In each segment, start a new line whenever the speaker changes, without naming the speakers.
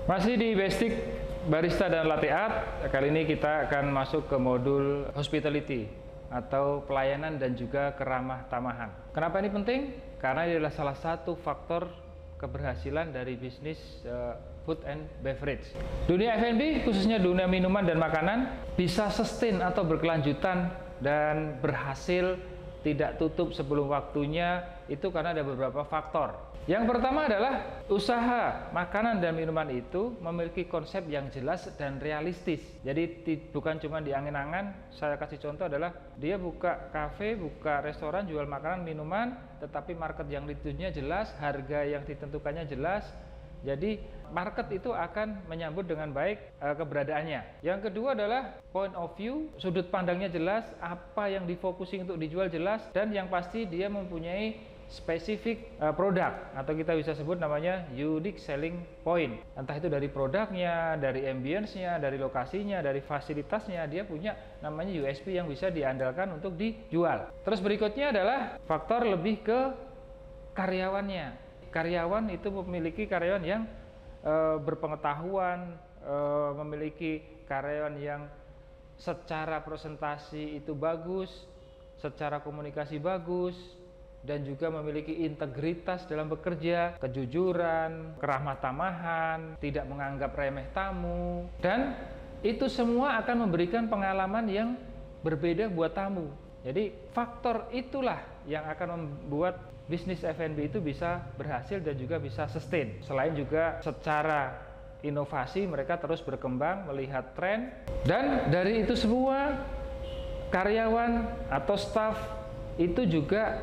Masih di Basic Barista dan Latte Art, kali ini kita akan masuk ke modul Hospitality atau pelayanan dan juga keramah tamahan. Kenapa ini penting? Karena ini adalah salah satu faktor keberhasilan dari bisnis food and beverage. Dunia F&B, khususnya dunia minuman dan makanan, bisa sustain atau berkelanjutan dan berhasil tidak tutup sebelum waktunya itu karena ada beberapa faktor. Yang pertama adalah usaha makanan dan minuman itu memiliki konsep yang jelas dan realistis. Jadi bukan cuma di angan-angan. Saya kasih contoh adalah dia buka kafe, buka restoran, jual makanan, minuman, tetapi market yang ditujunya jelas, harga yang ditentukannya jelas. Jadi market itu akan menyambut dengan baik keberadaannya. Yang kedua adalah point of view, sudut pandangnya jelas, apa yang difokusin untuk dijual jelas, dan yang pasti dia mempunyai spesifik produk atau kita bisa sebut namanya unique selling point. Entah itu dari produknya, dari ambience-nya, dari lokasinya, dari fasilitasnya, dia punya namanya USP yang bisa diandalkan untuk dijual. Terus berikutnya adalah faktor lebih ke karyawannya. Karyawan itu memiliki karyawan yang berpengetahuan, memiliki karyawan yang secara presentasi itu bagus, secara komunikasi bagus, dan juga memiliki integritas dalam bekerja, kejujuran, keramah tamahan, tidak menganggap remeh tamu, dan itu semua akan memberikan pengalaman yang berbeda buat tamu. Jadi faktor itulah yang akan membuat bisnis F&B itu bisa berhasil dan juga bisa sustain. Selain juga secara inovasi mereka terus berkembang, melihat tren, dan dari itu semua karyawan atau staff itu juga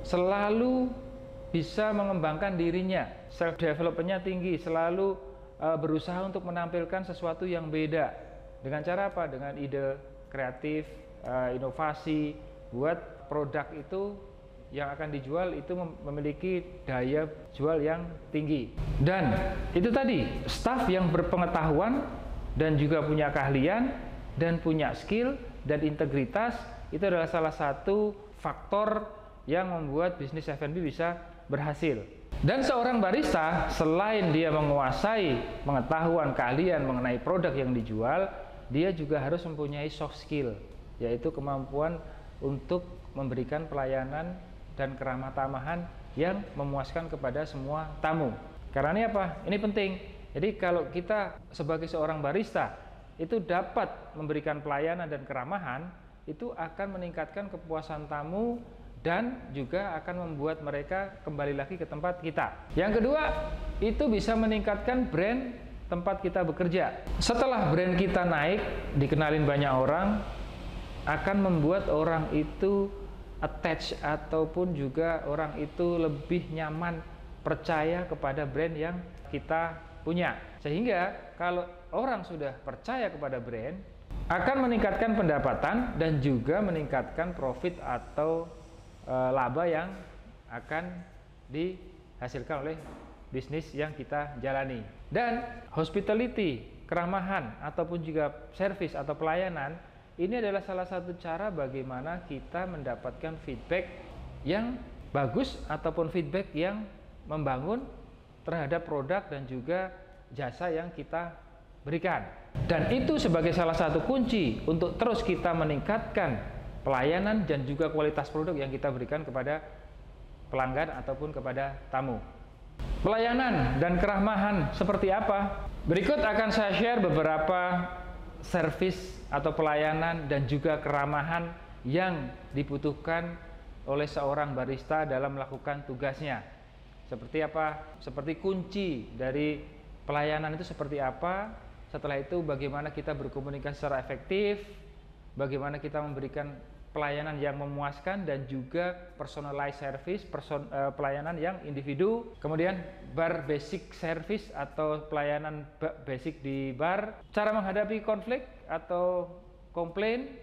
selalu bisa mengembangkan dirinya, self developmentnya tinggi, selalu berusaha untuk menampilkan sesuatu yang beda. Dengan cara apa? Dengan ide kreatif, inovasi, buat produk itu yang akan dijual itu memiliki daya jual yang tinggi. Dan itu tadi, staff yang berpengetahuan dan juga punya keahlian dan punya skill dan integritas itu adalah salah satu faktor yang membuat bisnis F&B bisa berhasil. Dan seorang barista selain dia menguasai pengetahuan keahlian mengenai produk yang dijual, dia juga harus mempunyai soft skill, yaitu kemampuan untuk memberikan pelayanan dan keramah tamahan yang memuaskan kepada semua tamu. Karena ini apa? Ini penting. Jadi kalau kita sebagai seorang barista itu dapat memberikan pelayanan dan keramahan, itu akan meningkatkan kepuasan tamu dan juga akan membuat mereka kembali lagi ke tempat kita. Yang kedua, itu bisa meningkatkan brand tempat kita bekerja. Setelah brand kita naik, dikenalin banyak orang, akan membuat orang itu attach ataupun juga orang itu lebih nyaman percaya kepada brand yang kita punya. Sehingga kalau orang sudah percaya kepada brand, akan meningkatkan pendapatan dan juga meningkatkan profit atau laba yang akan dihasilkan oleh bisnis yang kita jalani. Dan hospitality, keramahan ataupun juga service atau pelayanan, ini adalah salah satu cara bagaimana kita mendapatkan feedback yang bagus ataupun feedback yang membangun terhadap produk dan juga jasa yang kita berikan. Dan itu sebagai salah satu kunci untuk terus kita meningkatkan pelayanan dan juga kualitas produk yang kita berikan kepada pelanggan ataupun kepada tamu. Pelayanan dan keramahan seperti apa? Berikut akan saya share beberapa service atau pelayanan dan juga keramahan yang dibutuhkan oleh seorang barista dalam melakukan tugasnya. Seperti apa? Seperti kunci dari pelayanan itu seperti apa? Setelah itu bagaimana kita berkomunikasi secara efektif, bagaimana kita memberikan pelayanan yang memuaskan dan juga personalized service, pelayanan yang individu. Kemudian bar basic service atau pelayanan basic di bar, cara menghadapi konflik atau komplain.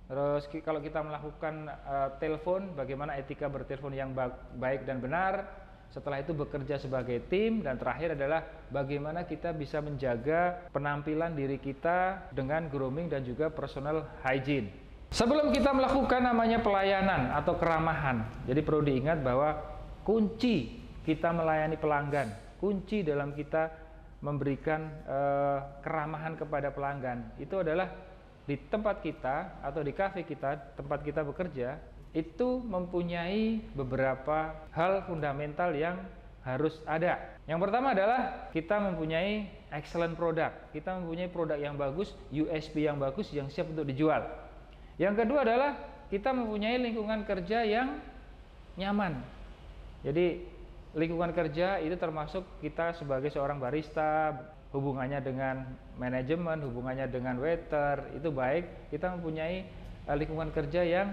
Terus kalau kita melakukan telepon, bagaimana etika bertelepon yang baik dan benar. Setelah itu bekerja sebagai tim, dan terakhir adalah bagaimana kita bisa menjaga penampilan diri kita dengan grooming dan juga personal hygiene. Sebelum kita melakukan namanya pelayanan atau keramahan, jadi perlu diingat bahwa kunci kita melayani pelanggan, kunci dalam kita memberikan keramahan kepada pelanggan. Itu adalah di tempat kita atau di kafe kita, tempat kita bekerja, itu mempunyai beberapa hal fundamental yang harus ada. Yang pertama adalah kita mempunyai excellent product. Kita mempunyai produk yang bagus, USP yang bagus yang siap untuk dijual. Yang kedua adalah kita mempunyai lingkungan kerja yang nyaman. Jadi lingkungan kerja itu termasuk kita sebagai seorang barista, hubungannya dengan manajemen, hubungannya dengan waiter, itu baik. Kita mempunyai lingkungan kerja yang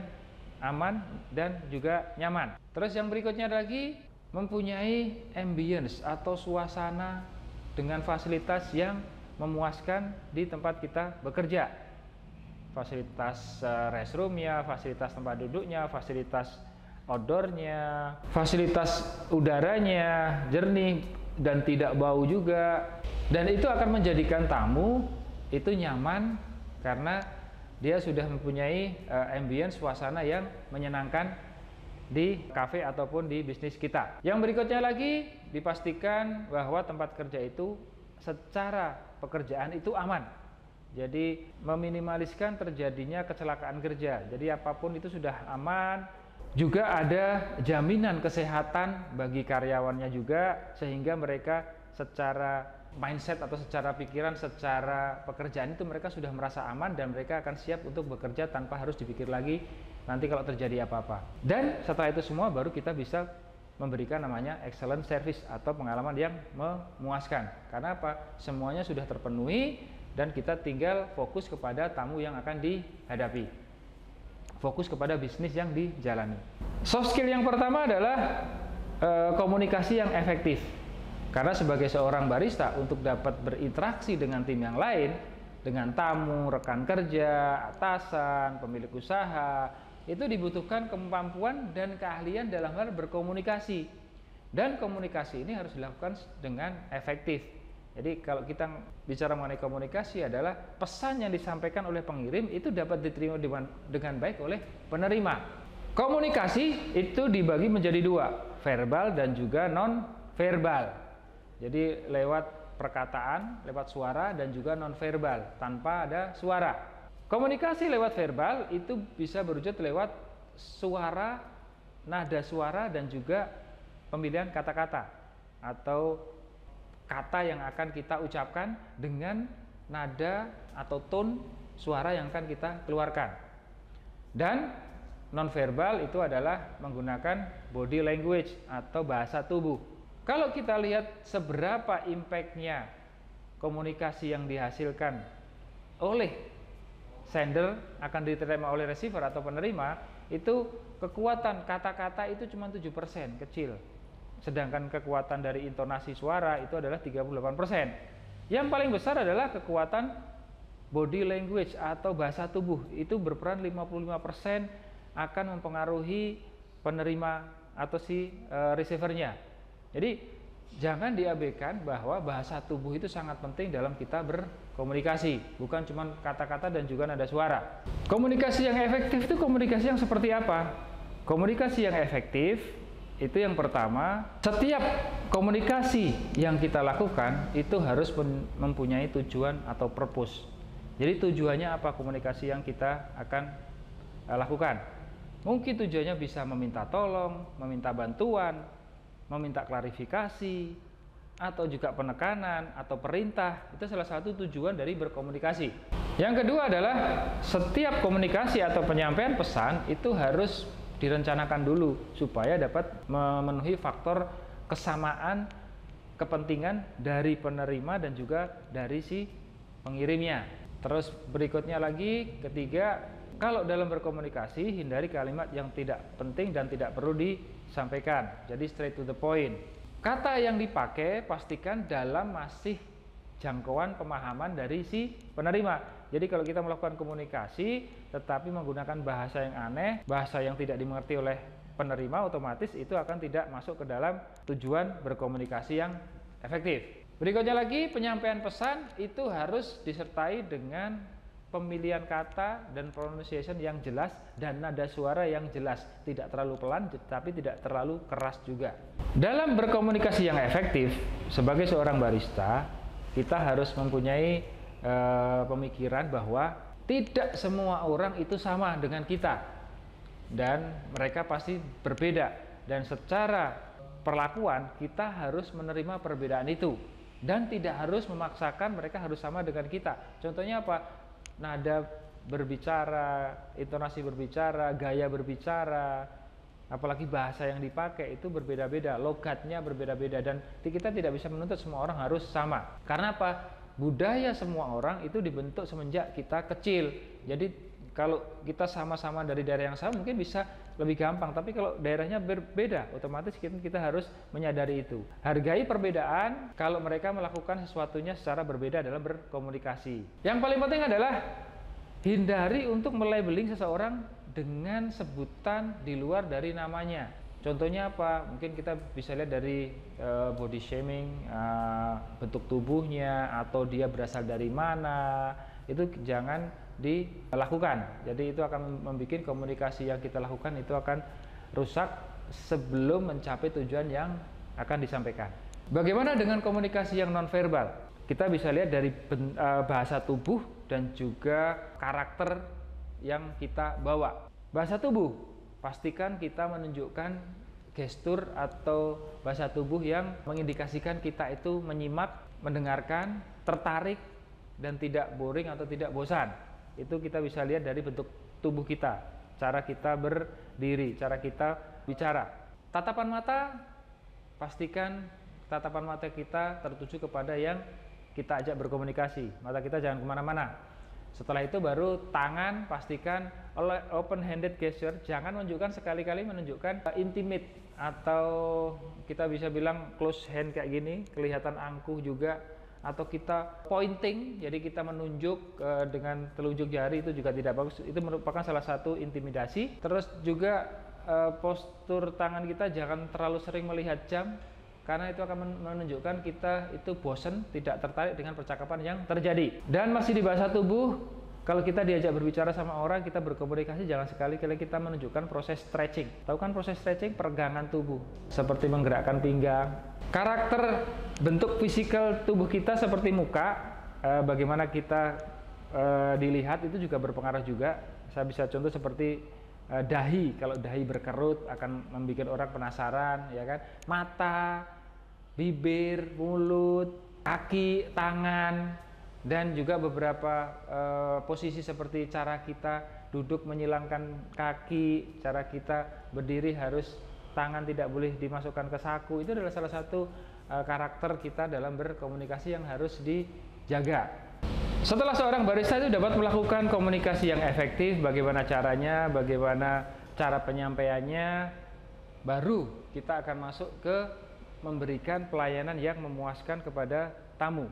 aman dan juga nyaman. Terus yang berikutnya lagi, mempunyai ambience atau suasana dengan fasilitas yang memuaskan di tempat kita bekerja. Fasilitas restroomnya, fasilitas tempat duduknya, fasilitas outdoornya, fasilitas udaranya jernih dan tidak bau juga. Dan itu akan menjadikan tamu itu nyaman karena dia sudah mempunyai ambience, suasana yang menyenangkan di kafe ataupun di bisnis kita. Yang berikutnya lagi, dipastikan bahwa tempat kerja itu secara pekerjaan itu aman. Jadi meminimaliskan terjadinya kecelakaan kerja. Jadi apapun itu sudah aman. Juga ada jaminan kesehatan bagi karyawannya juga, sehingga mereka secara mindset atau secara pikiran, secara pekerjaan itu mereka sudah merasa aman dan mereka akan siap untuk bekerja tanpa harus dipikir lagi nanti kalau terjadi apa-apa. Dan setelah itu semua baru kita bisa memberikan namanya excellent service atau pengalaman yang memuaskan. Karena apa? Semuanya sudah terpenuhi dan kita tinggal fokus kepada tamu yang akan dihadapi. Fokus kepada bisnis yang dijalani. Soft skill yang pertama adalah komunikasi yang efektif. Karena sebagai seorang barista untuk dapat berinteraksi dengan tim yang lain, dengan tamu, rekan kerja, atasan, pemilik usaha, itu dibutuhkan kemampuan dan keahlian dalam hal berkomunikasi. Dan komunikasi ini harus dilakukan dengan efektif. Jadi kalau kita bicara mengenai komunikasi adalah pesan yang disampaikan oleh pengirim itu dapat diterima dengan baik oleh penerima. Komunikasi itu dibagi menjadi dua, verbal dan juga non-verbal. Jadi lewat perkataan, lewat suara dan juga non-verbal tanpa ada suara. Komunikasi lewat verbal itu bisa berwujud lewat suara, nada suara dan juga pemilihan kata-kata atau kata yang akan kita ucapkan dengan nada atau tone suara yang akan kita keluarkan. Dan nonverbal itu adalah menggunakan body language atau bahasa tubuh. Kalau kita lihat seberapa impact-nya komunikasi yang dihasilkan oleh sender akan diterima oleh receiver atau penerima, itu kekuatan kata-kata itu cuma 7%, kecil. Sedangkan kekuatan dari intonasi suara itu adalah 38%. Yang paling besar adalah kekuatan body language atau bahasa tubuh, itu berperan 55% akan mempengaruhi penerima atau si receivernya. Jadi jangan diabaikan bahwa bahasa tubuh itu sangat penting dalam kita berkomunikasi, bukan cuma kata-kata dan juga nada suara. Komunikasi yang efektif itu komunikasi yang seperti apa? Komunikasi yang efektif itu yang pertama, setiap komunikasi yang kita lakukan itu harus mempunyai tujuan atau purpose. Jadi tujuannya apa komunikasi yang kita akan lakukan? Mungkin tujuannya bisa meminta tolong, meminta bantuan, meminta klarifikasi, atau juga penekanan atau perintah. Itu salah satu tujuan dari berkomunikasi. Yang kedua adalah setiap komunikasi atau penyampaian pesan itu harus direncanakan dulu supaya dapat memenuhi faktor kesamaan kepentingan dari penerima dan juga dari si pengirimnya. Terus berikutnya lagi, ketiga, kalau dalam berkomunikasi hindari kalimat yang tidak penting dan tidak perlu disampaikan. Jadi straight to the point. Kata yang dipakai pastikan dalam masih jangkauan pemahaman dari si penerima. Jadi kalau kita melakukan komunikasi tetapi menggunakan bahasa yang aneh, bahasa yang tidak dimengerti oleh penerima, otomatis itu akan tidak masuk ke dalam tujuan berkomunikasi yang efektif. Berikutnya lagi, penyampaian pesan itu harus disertai dengan pemilihan kata dan pronunciation yang jelas dan nada suara yang jelas, tidak terlalu pelan tetapi tidak terlalu keras juga. Dalam berkomunikasi yang efektif sebagai seorang barista, kita harus mempunyai pemikiran bahwa tidak semua orang itu sama dengan kita dan mereka pasti berbeda, dan secara perlakuan kita harus menerima perbedaan itu dan tidak harus memaksakan mereka harus sama dengan kita. Contohnya apa? Nada berbicara, intonasi berbicara, gaya berbicara, apalagi bahasa yang dipakai itu berbeda-beda, logatnya berbeda-beda, dan kita tidak bisa menuntut semua orang harus sama. Karena apa? Budaya semua orang itu dibentuk semenjak kita kecil. Jadi kalau kita sama-sama dari daerah yang sama mungkin bisa lebih gampang, tapi kalau daerahnya berbeda, otomatis kita harus menyadari itu. Hargai perbedaan kalau mereka melakukan sesuatunya secara berbeda dalam berkomunikasi. Yang paling penting adalah hindari untuk melabeling seseorang dengan sebutan di luar dari namanya. Contohnya apa? Mungkin kita bisa lihat dari body shaming, bentuk tubuhnya, atau dia berasal dari mana. Itu jangan dilakukan. Jadi itu akan membuat komunikasi yang kita lakukan itu akan rusak sebelum mencapai tujuan yang akan disampaikan. Bagaimana dengan komunikasi yang nonverbal? Kita bisa lihat dari bahasa tubuh dan juga karakter yang kita bawa. Bahasa tubuh, pastikan kita menunjukkan gestur atau bahasa tubuh yang mengindikasikan kita itu menyimak, mendengarkan, tertarik, dan tidak boring atau tidak bosan. Itu kita bisa lihat dari bentuk tubuh kita, cara kita berdiri, cara kita bicara. Tatapan mata, pastikan tatapan mata kita tertuju kepada yang kita ajak berkomunikasi. Mata kita jangan kemana-mana. Setelah itu baru tangan, pastikan open handed gesture, jangan menunjukkan sekali-kali menunjukkan intimate atau kita bisa bilang close hand kayak gini, kelihatan angkuh juga, atau kita pointing, jadi kita menunjuk dengan telunjuk jari, itu juga tidak bagus. Itu merupakan salah satu intimidasi. Terus juga postur tangan kita jangan terlalu sering melihat jam, karena itu akan menunjukkan kita itu bosan, tidak tertarik dengan percakapan yang terjadi. Dan masih di bahasa tubuh, kalau kita diajak berbicara sama orang, kita berkomunikasi, jangan sekali-kali kita menunjukkan proses stretching. Tahu kan proses stretching? Peregangan tubuh, seperti menggerakkan pinggang. Karakter bentuk fisikal tubuh kita seperti muka, bagaimana kita dilihat itu juga berpengaruh juga. Saya bisa contoh seperti dahi, kalau dahi berkerut akan membuat orang penasaran, ya kan? Mata, bibir, mulut, kaki, tangan, dan juga beberapa posisi seperti cara kita duduk menyilangkan kaki, cara kita berdiri harus tangan tidak boleh dimasukkan ke saku. Itu adalah salah satu karakter kita dalam berkomunikasi yang harus dijaga. Setelah seorang barista itu dapat melakukan komunikasi yang efektif, bagaimana caranya, bagaimana cara penyampaiannya, baru kita akan masuk ke memberikan pelayanan yang memuaskan kepada tamu.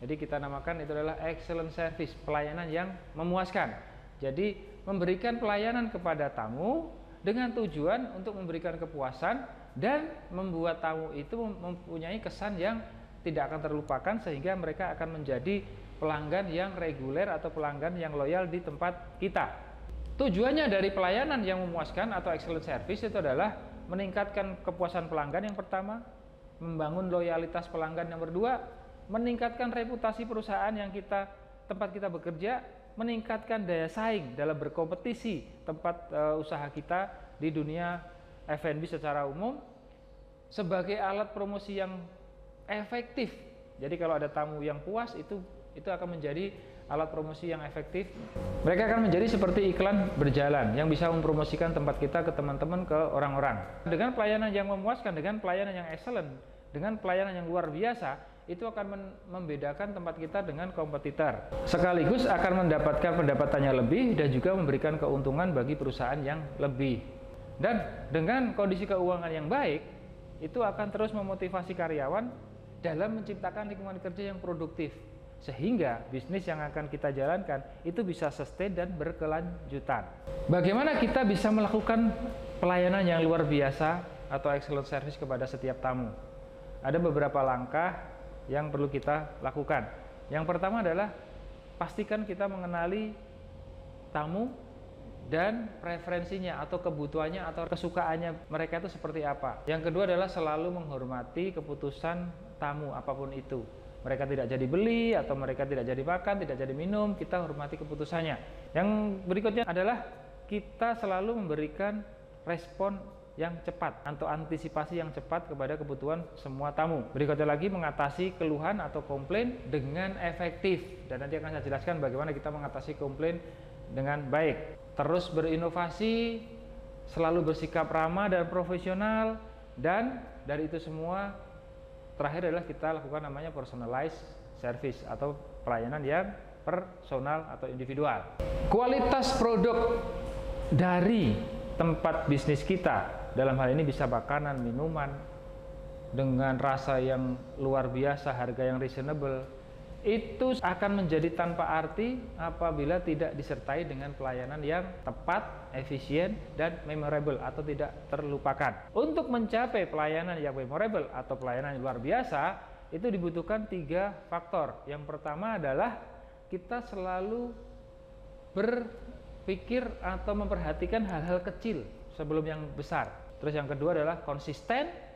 Jadi kita namakan itu adalah excellent service, pelayanan yang memuaskan. Jadi memberikan pelayanan kepada tamu dengan tujuan untuk memberikan kepuasan dan membuat tamu itu mempunyai kesan yang tidak akan terlupakan, sehingga mereka akan menjadi pelanggan yang reguler atau pelanggan yang loyal di tempat kita. Tujuannya dari pelayanan yang memuaskan atau excellent service itu adalah meningkatkan kepuasan pelanggan yang pertama, membangun loyalitas pelanggan yang kedua, meningkatkan reputasi perusahaan yang tempat kita bekerja, meningkatkan daya saing dalam berkompetisi tempat usaha kita di dunia F&B secara umum, sebagai alat promosi yang efektif. Jadi kalau ada tamu yang puas, itu akan menjadi alat promosi yang efektif. Mereka akan menjadi seperti iklan berjalan yang bisa mempromosikan tempat kita ke teman-teman, ke orang-orang. Dengan pelayanan yang memuaskan, dengan pelayanan yang excellent, dengan pelayanan yang luar biasa, itu akan membedakan tempat kita dengan kompetitor. Sekaligus akan mendapatkan pendapatannya lebih dan juga memberikan keuntungan bagi perusahaan yang lebih. Dan dengan kondisi keuangan yang baik, itu akan terus memotivasi karyawan dalam menciptakan lingkungan kerja yang produktif, sehingga bisnis yang akan kita jalankan itu bisa sustain dan berkelanjutan. Bagaimana kita bisa melakukan pelayanan yang luar biasa atau excellent service kepada setiap tamu? Ada beberapa langkah yang perlu kita lakukan. Yang pertama adalah pastikan kita mengenali tamu dan preferensinya atau kebutuhannya atau kesukaannya mereka itu seperti apa. Yang kedua adalah selalu menghormati keputusan tamu apapun itu. mereka tidak jadi beli atau mereka tidak jadi makan, tidak jadi minum, kita hormati keputusannya. Yang berikutnya adalah kita selalu memberikan respon yang cepat atau antisipasi yang cepat kepada kebutuhan semua tamu. Berikutnya lagi, mengatasi keluhan atau komplain dengan efektif, dan nanti akan saya jelaskan bagaimana kita mengatasi komplain dengan baik. Terus berinovasi, selalu bersikap ramah dan profesional, dan dari itu semua terakhir adalah kita lakukan namanya personalized service atau pelayanan yang personal atau individual. Kualitas produk dari tempat bisnis kita, dalam hal ini bisa makanan, minuman dengan rasa yang luar biasa, harga yang reasonable, itu akan menjadi tanpa arti apabila tidak disertai dengan pelayanan yang tepat, efisien, dan memorable atau tidak terlupakan. Untuk mencapai pelayanan yang memorable atau pelayanan yang luar biasa, itu dibutuhkan 3 faktor. Yang pertama adalah kita selalu berpikir atau memperhatikan hal-hal kecil sebelum yang besar. Terus yang kedua adalah konsisten.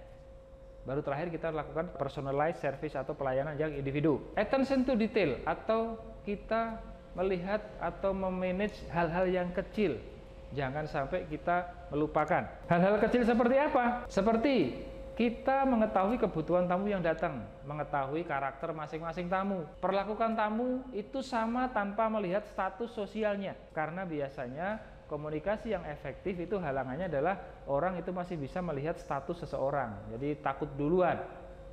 Baru terakhir kita lakukan personalized service atau pelayanan yang individu. Attention to detail atau kita melihat atau memanage hal-hal yang kecil. Jangan sampai kita melupakan. Hal-hal kecil seperti apa? Seperti kita mengetahui kebutuhan tamu yang datang, mengetahui karakter masing-masing tamu. Perlakukan tamu itu sama tanpa melihat status sosialnya. Karena biasanya komunikasi yang efektif itu halangannya adalah orang itu masih bisa melihat status seseorang. Jadi takut duluan.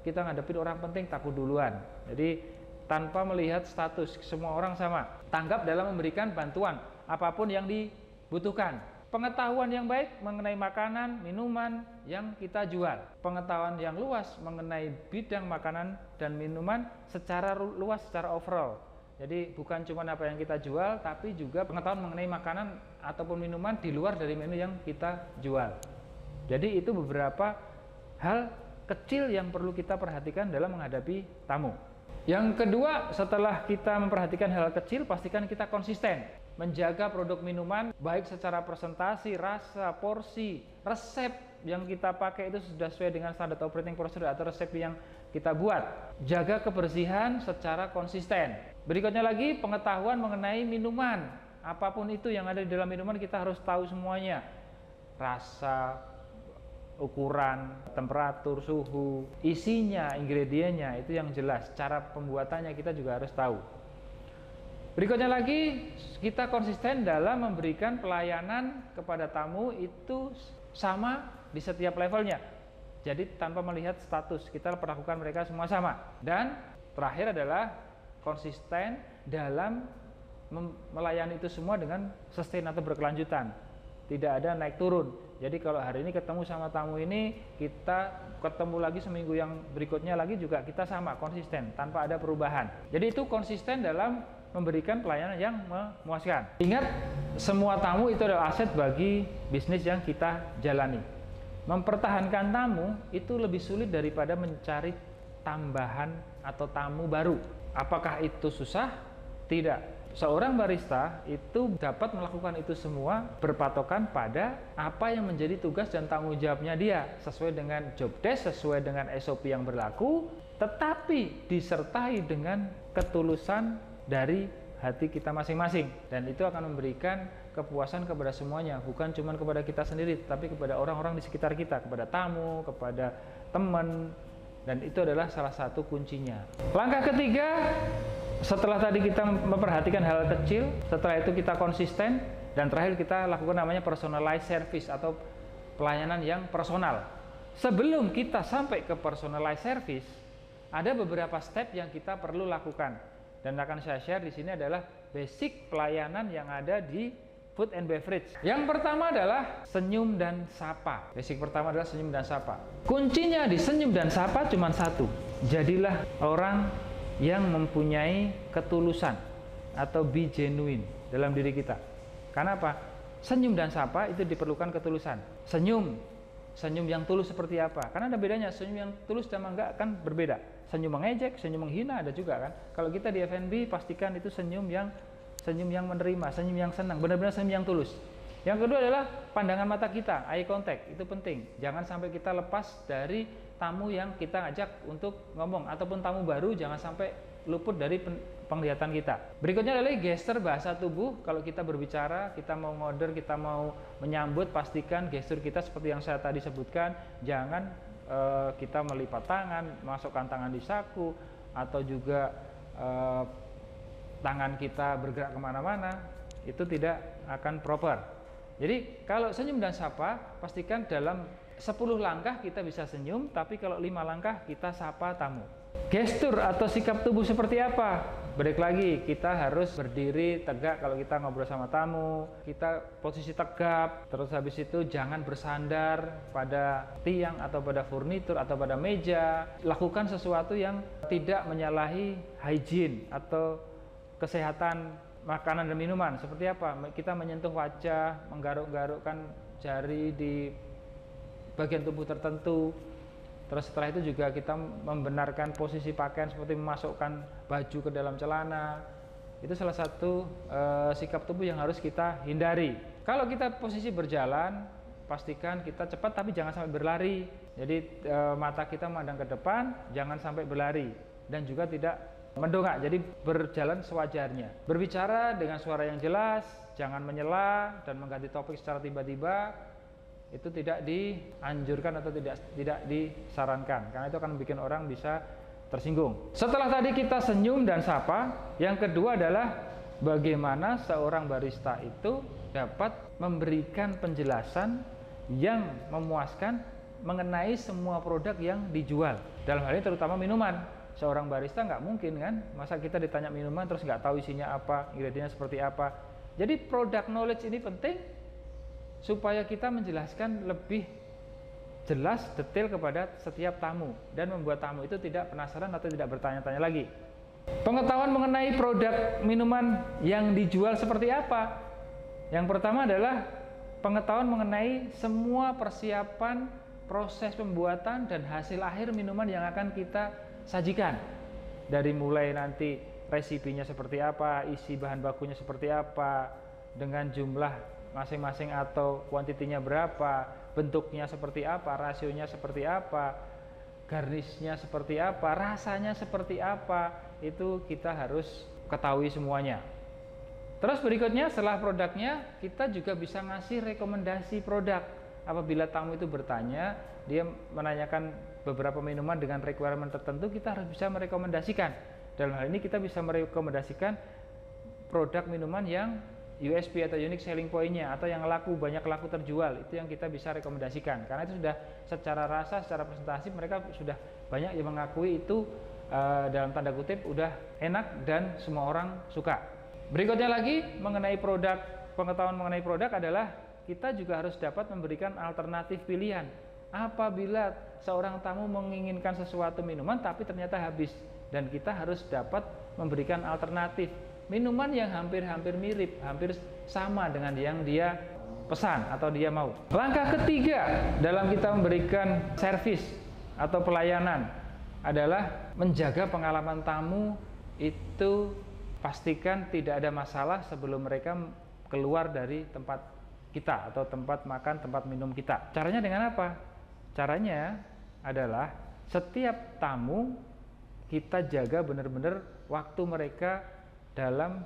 Kita ngadepin orang penting takut duluan. Jadi tanpa melihat status, semua orang sama. Tanggap dalam memberikan bantuan apapun yang dibutuhkan. Pengetahuan yang baik mengenai makanan, minuman yang kita jual. Pengetahuan yang luas mengenai bidang makanan dan minuman secara luas, secara overall. Jadi bukan cuma apa yang kita jual, tapi juga pengetahuan mengenai makanan ataupun minuman di luar dari menu yang kita jual. Jadi itu beberapa hal kecil yang perlu kita perhatikan dalam menghadapi tamu. Yang kedua, setelah kita memperhatikan hal kecil, pastikan kita konsisten. Menjaga produk minuman, baik secara presentasi, rasa, porsi, resep yang kita pakai itu sudah sesuai dengan standar operating procedure atau resep yang kita buat. Jaga kebersihan secara konsisten. Berikutnya lagi, pengetahuan mengenai minuman. Apapun itu yang ada di dalam minuman kita harus tahu semuanya. Rasa, ukuran, temperatur, suhu, isinya, ingredientnya itu yang jelas. Cara pembuatannya kita juga harus tahu. Berikutnya lagi, kita konsisten dalam memberikan pelayanan kepada tamu itu sama di setiap levelnya. Jadi tanpa melihat status, kita perlakukan mereka semua sama. Dan terakhir adalah konsisten dalam melayani itu semua dengan sustain atau berkelanjutan. Tidak ada naik turun. Jadi kalau hari ini ketemu sama tamu ini, kita ketemu lagi seminggu yang berikutnya lagi juga kita sama, konsisten, tanpa ada perubahan. Jadi itu konsisten dalam memberikan pelayanan yang memuaskan. Ingat, semua tamu itu adalah aset bagi bisnis yang kita jalani. Mempertahankan tamu itu lebih sulit daripada mencari tambahan atau tamu baru. Apakah itu susah? Tidak. Seorang barista itu dapat melakukan itu semua berpatokan pada apa yang menjadi tugas dan tanggung jawabnya dia, sesuai dengan job desk, sesuai dengan SOP yang berlaku, tetapi disertai dengan ketulusan dari hati kita masing-masing, dan itu akan memberikan kepuasan kepada semuanya, bukan cuma kepada kita sendiri, tapi kepada orang-orang di sekitar kita, kepada tamu, kepada teman, dan itu adalah salah satu kuncinya. Langkah ketiga, setelah tadi kita memperhatikan hal kecil, setelah itu kita konsisten, dan terakhir kita lakukan namanya personalized service atau pelayanan yang personal. Sebelum kita sampai ke personalized service, ada beberapa step yang kita perlu lakukan, dan akan saya share di sini adalah basic pelayanan yang ada di food and beverage. Yang pertama adalah senyum dan sapa. Basic pertama adalah senyum dan sapa. Kuncinya di senyum dan sapa cuma satu. Jadilah orang yang mempunyai ketulusan atau be genuine dalam diri kita. Karena apa? Senyum dan sapa itu diperlukan ketulusan. Senyum yang tulus seperti apa? Karena ada bedanya, senyum yang tulus dan enggak kan berbeda. Senyum mengejek, senyum menghina ada juga kan. Kalau kita di F&B pastikan itu senyum yang menerima, senyum yang senang, benar-benar senyum yang tulus. Yang kedua adalah pandangan mata kita, eye contact, itu penting. Jangan sampai kita lepas dari tamu yang kita ajak untuk ngomong, ataupun tamu baru jangan sampai luput dari penglihatan kita. Berikutnya adalah gestur bahasa tubuh. Kalau kita berbicara, kita mau ngorder, kita mau menyambut, pastikan gestur kita seperti yang saya tadi sebutkan. Jangan kita melipat tangan, masukkan tangan di saku, atau juga tangan kita bergerak kemana-mana. Itu tidak akan proper. Jadi kalau senyum dan sapa, pastikan dalam 10 langkah kita bisa senyum, tapi kalau 5 langkah kita sapa tamu. Gestur atau sikap tubuh seperti apa? Balik lagi, kita harus berdiri tegak kalau kita ngobrol sama tamu, kita posisi tegap, terus habis itu jangan bersandar pada tiang atau pada furnitur atau pada meja. Lakukan sesuatu yang tidak menyalahi hygiene atau kesehatan makanan dan minuman. Seperti apa? Kita menyentuh wajah, menggaruk-garukkan jari di bagian tubuh tertentu. Terus setelah itu juga kita membenarkan posisi pakaian seperti memasukkan baju ke dalam celana. Itu salah satu sikap tubuh yang harus kita hindari. Kalau kita posisi berjalan, pastikan kita cepat tapi jangan sampai berlari. Jadi mata kita memandang ke depan, jangan sampai berlari, dan juga tidak mendongak, jadi berjalan sewajarnya. Berbicara dengan suara yang jelas, jangan menyela dan mengganti topik secara tiba-tiba. Itu tidak dianjurkan atau tidak disarankan, karena itu akan bikin orang bisa tersinggung. Setelah tadi kita senyum dan sapa, yang kedua adalah bagaimana seorang barista itu dapat memberikan penjelasan yang memuaskan mengenai semua produk yang dijual. Dalam hal ini terutama minuman. Seorang barista nggak mungkin kan, masa kita ditanya minuman terus nggak tahu isinya apa, ingredientnya seperti apa. Jadi product knowledge ini penting supaya kita menjelaskan lebih jelas, detail kepada setiap tamu, dan membuat tamu itu tidak penasaran atau tidak bertanya-tanya lagi. Pengetahuan mengenai produk minuman yang dijual seperti apa? Yang pertama adalah pengetahuan mengenai semua persiapan, proses pembuatan, dan hasil akhir minuman yang akan kita sajikan. Dari mulai nanti resipinya seperti apa, isi bahan bakunya seperti apa, dengan jumlah masing-masing atau kuantitinya berapa, bentuknya seperti apa, rasionya seperti apa, garnishnya seperti apa, rasanya seperti apa, itu kita harus ketahui semuanya. Terus berikutnya setelah produknya, kita juga bisa ngasih rekomendasi produk. Apabila tamu itu bertanya, dia menanyakan beberapa minuman dengan requirement tertentu, kita harus bisa merekomendasikan. Dalam hal ini kita bisa merekomendasikan produk minuman yang USP atau unique selling point-nya, atau yang banyak laku terjual, itu yang kita bisa rekomendasikan. Karena itu sudah secara rasa, secara presentasi mereka sudah banyak yang mengakui itu dalam tanda kutip udah enak dan semua orang suka. Berikutnya lagi mengenai produk, pengetahuan mengenai produk adalah kita juga harus dapat memberikan alternatif pilihan. Apabila seorang tamu menginginkan sesuatu minuman tapi ternyata habis, dan kita harus dapat memberikan alternatif minuman yang hampir-hampir mirip, hampir sama dengan yang dia pesan atau dia mau. Langkah ketiga dalam kita memberikan servis atau pelayanan adalah menjaga pengalaman tamu itu, pastikan tidak ada masalah sebelum mereka keluar dari tempat kita atau tempat makan, tempat minum kita. Caranya dengan apa? Caranya adalah setiap tamu kita jaga benar-benar waktu mereka dalam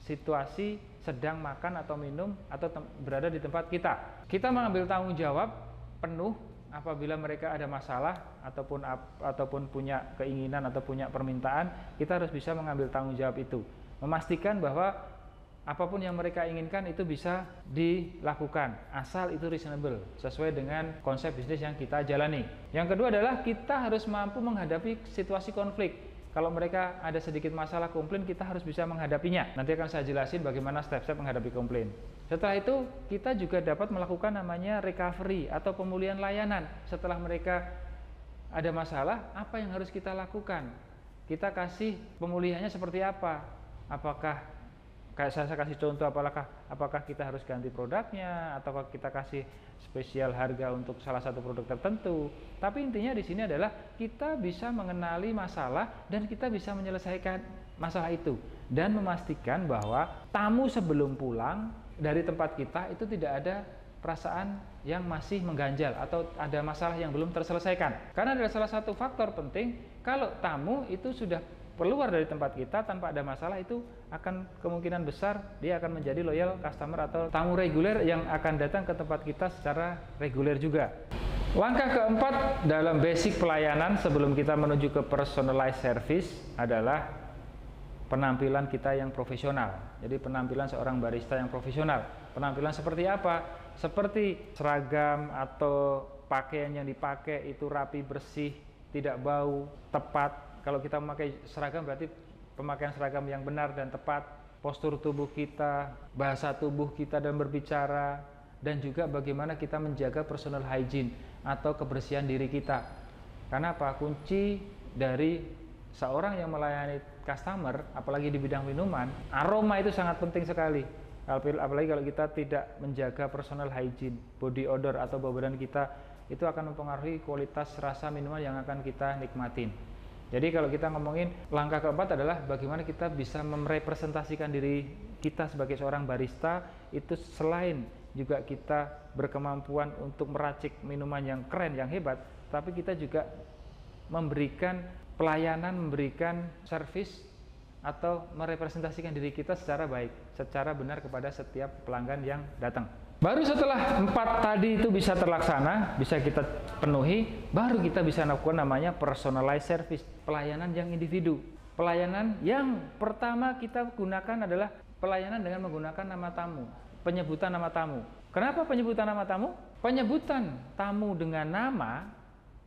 situasi sedang makan atau minum atau berada di tempat kita. Kita mengambil tanggung jawab penuh apabila mereka ada masalah ataupun punya keinginan atau punya permintaan, kita harus bisa mengambil tanggung jawab itu. Memastikan bahwa apapun yang mereka inginkan itu bisa dilakukan, asal itu reasonable, sesuai dengan konsep bisnis yang kita jalani. Yang kedua adalah kita harus mampu menghadapi situasi konflik. Kalau mereka ada sedikit masalah komplain, kita harus bisa menghadapinya. Nanti akan saya jelasin bagaimana step-step menghadapi komplain. Setelah itu, kita juga dapat melakukan namanya recovery atau pemulihan layanan. Setelah mereka ada masalah, apa yang harus kita lakukan? Kita kasih pemulihannya seperti apa? Apakah kayak saya kasih contoh, apakah kita harus ganti produknya, atau kita kasih spesial harga untuk salah satu produk tertentu. Tapi intinya di sini adalah kita bisa mengenali masalah dan kita bisa menyelesaikan masalah itu, dan memastikan bahwa tamu sebelum pulang dari tempat kita itu tidak ada perasaan yang masih mengganjal atau ada masalah yang belum terselesaikan. Karena ada salah satu faktor penting, kalau tamu itu sudah keluar dari tempat kita tanpa ada masalah, itu akan kemungkinan besar dia akan menjadi loyal customer atau tamu reguler yang akan datang ke tempat kita secara reguler juga. Langkah keempat dalam basic pelayanan sebelum kita menuju ke personalized service adalah penampilan kita yang profesional. Jadi penampilan seorang barista yang profesional. Penampilan seperti apa? Seperti seragam atau pakaian yang dipakai itu rapi, bersih, tidak bau, tepat. Kalau kita memakai seragam berarti pemakaian seragam yang benar dan tepat. Postur tubuh kita, bahasa tubuh kita dalam berbicara, dan juga bagaimana kita menjaga personal hygiene atau kebersihan diri kita. Karena apa? Kunci dari seorang yang melayani customer, apalagi di bidang minuman, aroma itu sangat penting sekali. Apalagi kalau kita tidak menjaga personal hygiene, body odor atau bau badan kita, itu akan mempengaruhi kualitas rasa minuman yang akan kita nikmatin. Jadi kalau kita ngomongin langkah keempat adalah bagaimana kita bisa merepresentasikan diri kita sebagai seorang barista, itu selain juga kita berkemampuan untuk meracik minuman yang keren, yang hebat, tapi kita juga memberikan pelayanan, memberikan servis atau merepresentasikan diri kita secara baik, secara benar kepada setiap pelanggan yang datang. Baru setelah 4 tadi itu bisa terlaksana, bisa kita penuhi, baru kita bisa lakukan namanya personalized service, pelayanan yang individu. Pelayanan yang pertama kita gunakan adalah pelayanan dengan menggunakan nama tamu, penyebutan nama tamu. Kenapa penyebutan nama tamu? Penyebutan tamu dengan nama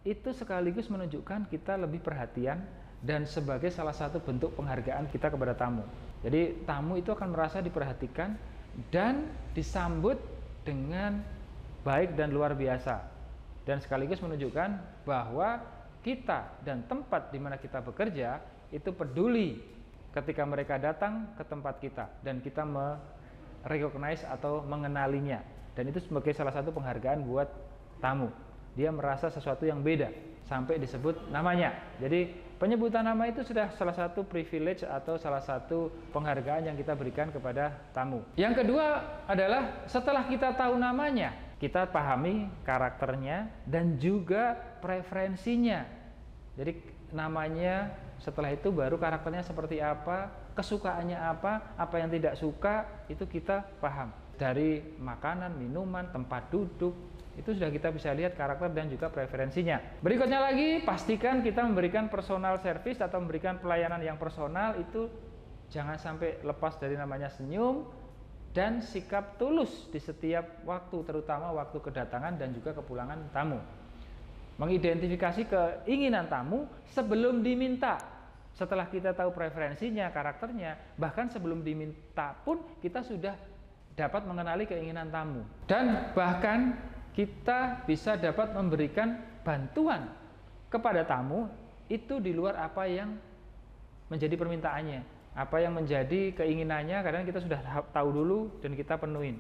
itu sekaligus menunjukkan kita lebih perhatian dan sebagai salah satu bentuk penghargaan kita kepada tamu. Jadi tamu itu akan merasa diperhatikan dan disambut dengan baik dan luar biasa, dan sekaligus menunjukkan bahwa kita dan tempat di mana kita bekerja itu peduli ketika mereka datang ke tempat kita dan kita merecognize atau mengenalinya, dan itu sebagai salah satu penghargaan buat tamu. Dia merasa sesuatu yang beda sampai disebut namanya. Jadi penyebutan nama itu sudah salah satu privilege atau salah satu penghargaan yang kita berikan kepada tamu. Yang kedua adalah setelah kita tahu namanya, kita pahami karakternya dan juga preferensinya. Jadi namanya, setelah itu baru karakternya seperti apa, kesukaannya apa yang tidak suka, itu kita paham. Dari makanan, minuman, tempat duduk, itu sudah kita bisa lihat karakter dan juga preferensinya. Berikutnya lagi, pastikan kita memberikan personal service atau memberikan pelayanan yang personal, itu jangan sampai lepas dari namanya senyum dan sikap tulus di setiap waktu, terutama waktu kedatangan dan juga kepulangan tamu. Mengidentifikasi keinginan tamu sebelum diminta. Setelah kita tahu preferensinya, karakternya, bahkan sebelum diminta pun kita sudah dapat mengenali keinginan tamu. Dan bahkan kita bisa dapat memberikan bantuan kepada tamu itu di luar apa yang menjadi permintaannya, apa yang menjadi keinginannya. Kadang kita sudah tahu dulu dan kita penuhin.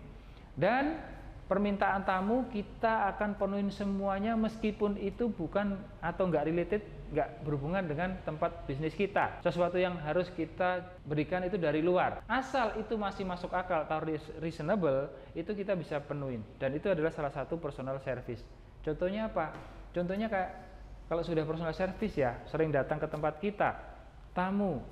Dan permintaan tamu kita akan penuhin semuanya, meskipun itu bukan atau nggak related, nggak berhubungan dengan tempat bisnis kita. Sesuatu yang harus kita berikan itu dari luar, asal itu masih masuk akal atau reasonable, itu kita bisa penuhin. Dan itu adalah salah satu personal service. Contohnya apa? Contohnya kayak kalau sudah personal service ya, sering datang ke tempat kita, tamu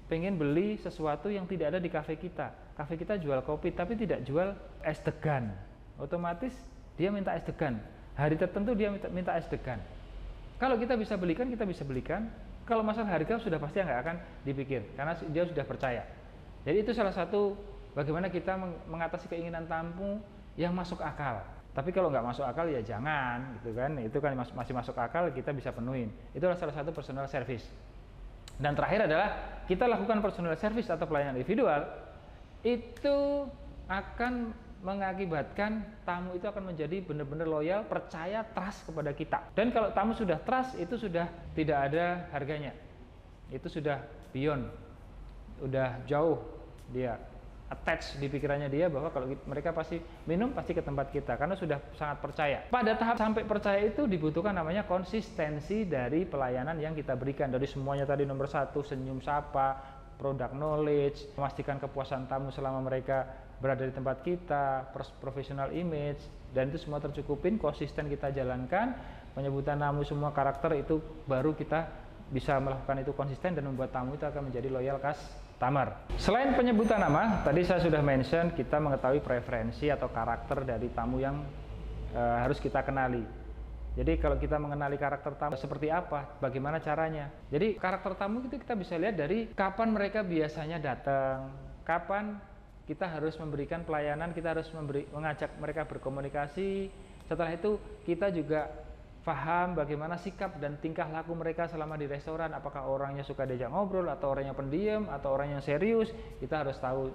pengen beli sesuatu yang tidak ada di kafe kita. Kafe kita jual kopi tapi tidak jual es degan. Otomatis dia minta es degan. Hari tertentu dia minta es degan. Kalau kita bisa belikan, kita bisa belikan. Kalau masalah harga sudah pasti nggak akan dipikir, karena dia sudah percaya. Jadi itu salah satu bagaimana kita mengatasi keinginan tamu yang masuk akal. Tapi kalau nggak masuk akal ya jangan, gitu kan? Itu kan masih masuk akal, kita bisa penuhin. Itu adalah salah satu personal service. Dan terakhir adalah kita lakukan personal service atau pelayanan individual, itu akan mengakibatkan tamu itu akan menjadi benar-benar loyal, percaya, trust kepada kita. Dan kalau tamu sudah trust, itu sudah tidak ada harganya. Itu sudah beyond, udah jauh dia attach di pikirannya dia bahwa kalau mereka pasti minum pasti ke tempat kita, karena sudah sangat percaya. Pada tahap sampai percaya itu dibutuhkan namanya konsistensi dari pelayanan yang kita berikan. Dari semuanya tadi, nomor 1 senyum sapa, product knowledge, memastikan kepuasan tamu selama mereka berada di tempat kita, professional image, dan itu semua tercukupin, konsisten kita jalankan, penyebutan tamu semua karakter itu baru kita bisa melakukan itu konsisten dan membuat tamu itu akan menjadi loyal customer. Selain penyebutan nama, tadi saya sudah mention kita mengetahui preferensi atau karakter dari tamu yang harus kita kenali. Jadi kalau kita mengenali karakter tamu seperti apa, bagaimana caranya? Jadi karakter tamu itu kita bisa lihat dari kapan mereka biasanya datang, kapan kita harus memberikan pelayanan, kita harus mengajak mereka berkomunikasi. Setelah itu kita juga paham bagaimana sikap dan tingkah laku mereka selama di restoran, apakah orangnya suka diajak ngobrol atau orangnya pendiam atau orang yang serius. Kita harus tahu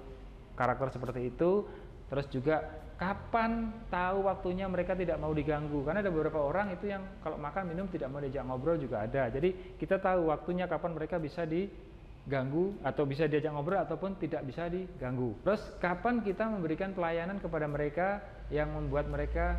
karakter seperti itu. Terus juga kapan tahu waktunya mereka tidak mau diganggu, karena ada beberapa orang itu yang kalau makan minum tidak mau diajak ngobrol juga ada. Jadi kita tahu waktunya kapan mereka bisa diganggu atau bisa diajak ngobrol ataupun tidak bisa diganggu. Terus kapan kita memberikan pelayanan kepada mereka yang membuat mereka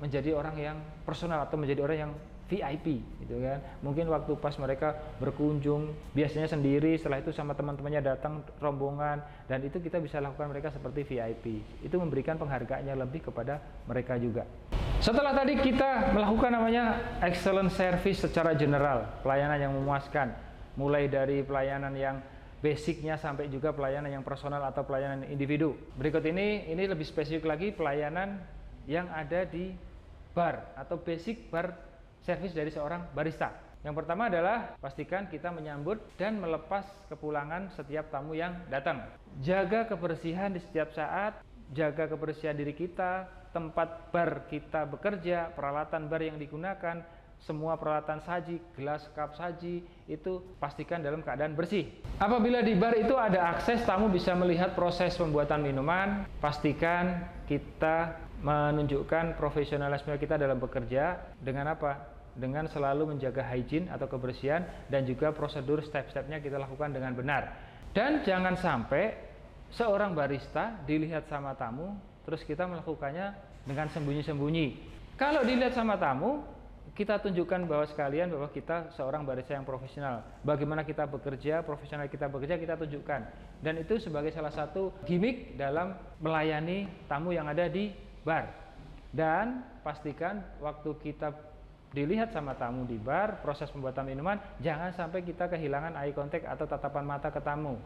menjadi orang yang personal atau menjadi orang yang VIP gitu kan. Mungkin waktu pas mereka berkunjung biasanya sendiri, setelah itu sama teman-temannya datang rombongan, dan itu kita bisa lakukan mereka seperti VIP. Itu memberikan penghargaannya lebih kepada mereka juga. Setelah tadi kita melakukan namanya excellent service secara general, pelayanan yang memuaskan, mulai dari pelayanan yang basicnya sampai juga pelayanan yang personal atau pelayanan individu. Berikut ini lebih spesifik lagi pelayanan yang ada di bar atau basic bar servis dari seorang barista. Yang pertama adalah pastikan kita menyambut dan melepas kepulangan setiap tamu yang datang. Jaga kebersihan di setiap saat, jaga kebersihan diri kita, tempat bar kita bekerja, peralatan bar yang digunakan, semua peralatan saji, gelas, cup saji, itu pastikan dalam keadaan bersih. Apabila di bar itu ada akses, tamu bisa melihat proses pembuatan minuman, pastikan kita menunjukkan profesionalisme kita dalam bekerja dengan apa? Dengan selalu menjaga hygiene atau kebersihan dan juga prosedur step-stepnya kita lakukan dengan benar. Dan jangan sampai seorang barista dilihat sama tamu terus kita melakukannya dengan sembunyi-sembunyi. Kalau dilihat sama tamu, kita tunjukkan bahwa kita seorang barista yang profesional. Bagaimana kita bekerja, profesional kita bekerja, kita tunjukkan. Dan itu sebagai salah satu gimmick dalam melayani tamu yang ada di bar. Dan pastikan waktu kita dilihat sama tamu di bar, proses pembuatan minuman, jangan sampai kita kehilangan eye contact atau tatapan mata ke tamu.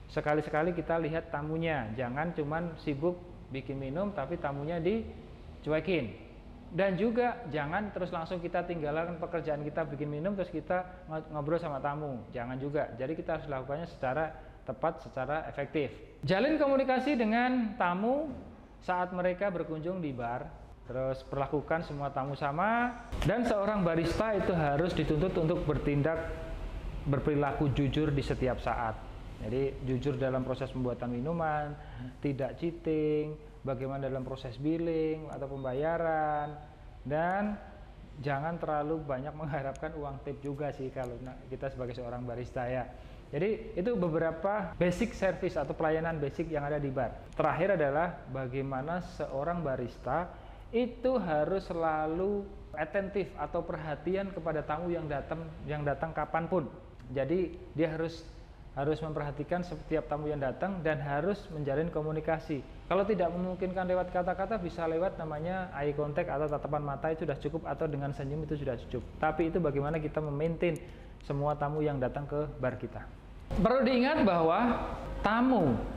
Sekali-sekali kita lihat tamunya, jangan cuman sibuk bikin minum tapi tamunya dicuekin. Dan juga jangan terus langsung kita tinggalkan pekerjaan kita bikin minum terus kita ngobrol sama tamu, jangan juga. Jadi kita harus lakukannya secara tepat, secara efektif. Jalin komunikasi dengan tamu saat mereka berkunjung di bar. Terus perlakukan semua tamu sama, dan seorang barista itu harus dituntut untuk berperilaku jujur di setiap saat. Jadi jujur dalam proses pembuatan minuman, tidak cheating, bagaimana dalam proses billing atau pembayaran, dan jangan terlalu banyak mengharapkan uang tip juga sih kalau kita sebagai seorang barista ya. Jadi itu beberapa basic service atau pelayanan basic yang ada di bar. Terakhir adalah bagaimana seorang barista itu harus selalu atentif atau perhatian kepada tamu yang datang kapanpun. Jadi dia harus memperhatikan setiap tamu yang datang dan harus menjalin komunikasi. Kalau tidak memungkinkan lewat kata-kata, bisa lewat namanya eye contact atau tatapan mata, itu sudah cukup, atau dengan senyum itu sudah cukup. Tapi itu bagaimana kita memaintain semua tamu yang datang ke bar kita. Perlu diingat bahwa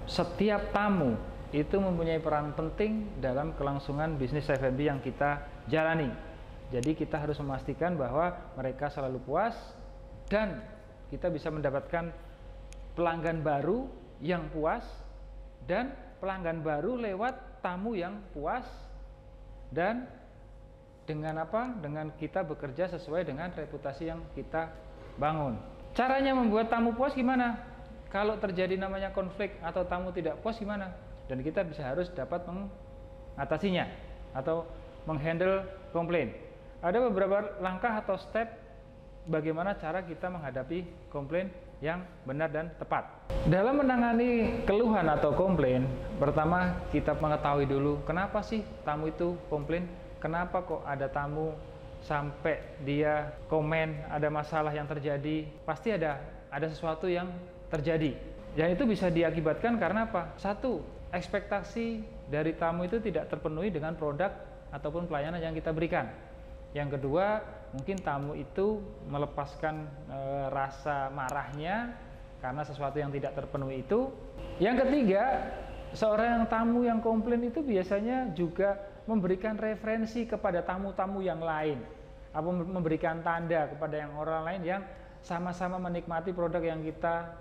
setiap tamu itu mempunyai peran penting dalam kelangsungan bisnis F&B yang kita jalani. Jadi kita harus memastikan bahwa mereka selalu puas dan kita bisa mendapatkan pelanggan baru yang puas dan pelanggan baru lewat tamu yang puas, dan dengan apa? Dengan kita bekerja sesuai dengan reputasi yang kita bangun. Caranya membuat tamu puas gimana? Kalau terjadi namanya konflik atau tamu tidak puas gimana? Dan kita harus dapat mengatasinya atau menghandle komplain. Ada beberapa langkah atau step bagaimana cara kita menghadapi komplain yang benar dan tepat. Dalam menangani keluhan atau komplain, pertama kita mengetahui dulu kenapa sih tamu itu komplain, kenapa kok ada tamu sampai dia komen ada masalah yang terjadi. Pasti ada ada sesuatu yang terjadi. Dan itu bisa diakibatkan karena apa? Satu, ekspektasi dari tamu itu tidak terpenuhi dengan produk ataupun pelayanan yang kita berikan. Yang kedua, mungkin tamu itu melepaskan rasa marahnya karena sesuatu yang tidak terpenuhi itu. Yang ketiga, seorang tamu yang komplain itu biasanya juga memberikan referensi kepada tamu-tamu yang lain, atau memberikan tanda kepada yang orang lain yang sama-sama menikmati produk yang kita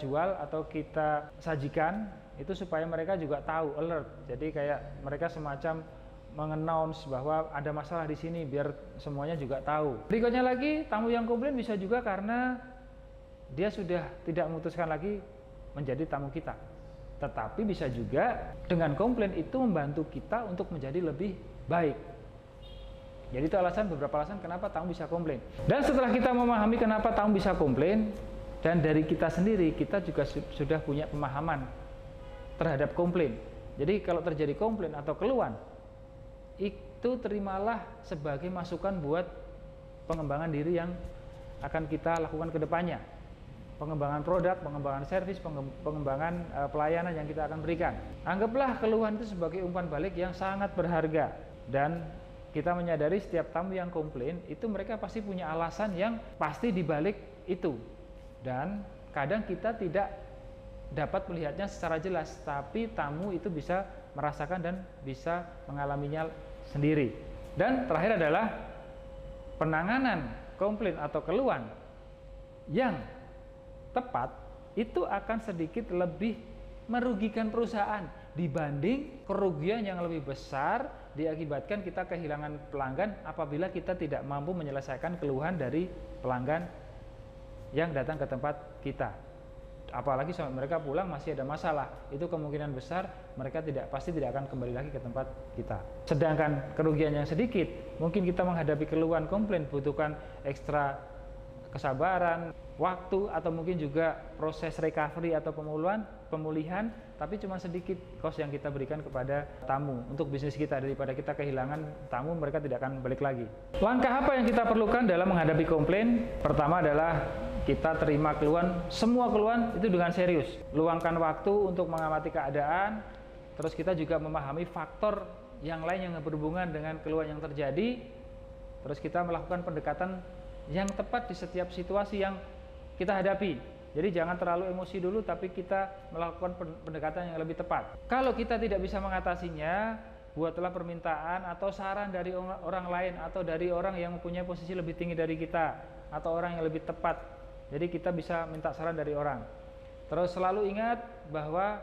jual atau kita sajikan, itu supaya mereka juga tahu, alert. Jadi kayak mereka semacam mengannounce bahwa ada masalah di sini biar semuanya juga tahu. Berikutnya lagi, tamu yang komplain bisa juga karena dia sudah tidak memutuskan lagi menjadi tamu kita. Tetapi bisa juga dengan komplain itu membantu kita untuk menjadi lebih baik. Jadi itu beberapa alasan kenapa tamu bisa komplain. Dan setelah kita memahami kenapa tamu bisa komplain, dan dari kita sendiri, kita juga sudah punya pemahaman terhadap komplain. Jadi kalau terjadi komplain atau keluhan, itu terimalah sebagai masukan buat pengembangan diri yang akan kita lakukan ke depannya. Pengembangan produk, pengembangan servis, pengembangan pelayanan yang kita akan berikan. Anggaplah keluhan itu sebagai umpan balik yang sangat berharga. Dan kita menyadari setiap tamu yang komplain, itu mereka pasti punya alasan yang pasti dibalik itu. Dan kadang kita tidak dapat melihatnya secara jelas, tapi tamu itu bisa merasakan dan bisa mengalaminya sendiri. Dan terakhir adalah penanganan komplain atau keluhan yang tepat itu akan sedikit lebih merugikan perusahaan dibanding kerugian yang lebih besar diakibatkan kita kehilangan pelanggan apabila kita tidak mampu menyelesaikan keluhan dari pelanggan yang datang ke tempat kita. Apalagi sampai mereka pulang masih ada masalah, itu kemungkinan besar mereka pasti tidak akan kembali lagi ke tempat kita. Sedangkan kerugian yang sedikit, mungkin kita menghadapi keluhan komplain butuhkan ekstra kesabaran, waktu, atau mungkin juga proses recovery atau pemulihan, tapi cuma sedikit cost yang kita berikan kepada tamu untuk bisnis kita. Daripada kita kehilangan tamu, mereka tidak akan balik lagi. Langkah apa yang kita perlukan dalam menghadapi komplain? Pertama adalah kita terima keluhan, semua keluhan itu dengan serius. Luangkan waktu untuk mengamati keadaan, terus kita juga memahami faktor yang lain yang berhubungan dengan keluhan yang terjadi. Terus kita melakukan pendekatan yang tepat di setiap situasi yang kita hadapi. Jadi jangan terlalu emosi dulu, tapi kita melakukan pendekatan yang lebih tepat. Kalau kita tidak bisa mengatasinya, buatlah permintaan atau saran dari orang lain atau dari orang yang mempunyai posisi lebih tinggi dari kita atau orang yang lebih tepat. Jadi kita bisa minta saran dari orang. Terus selalu ingat bahwa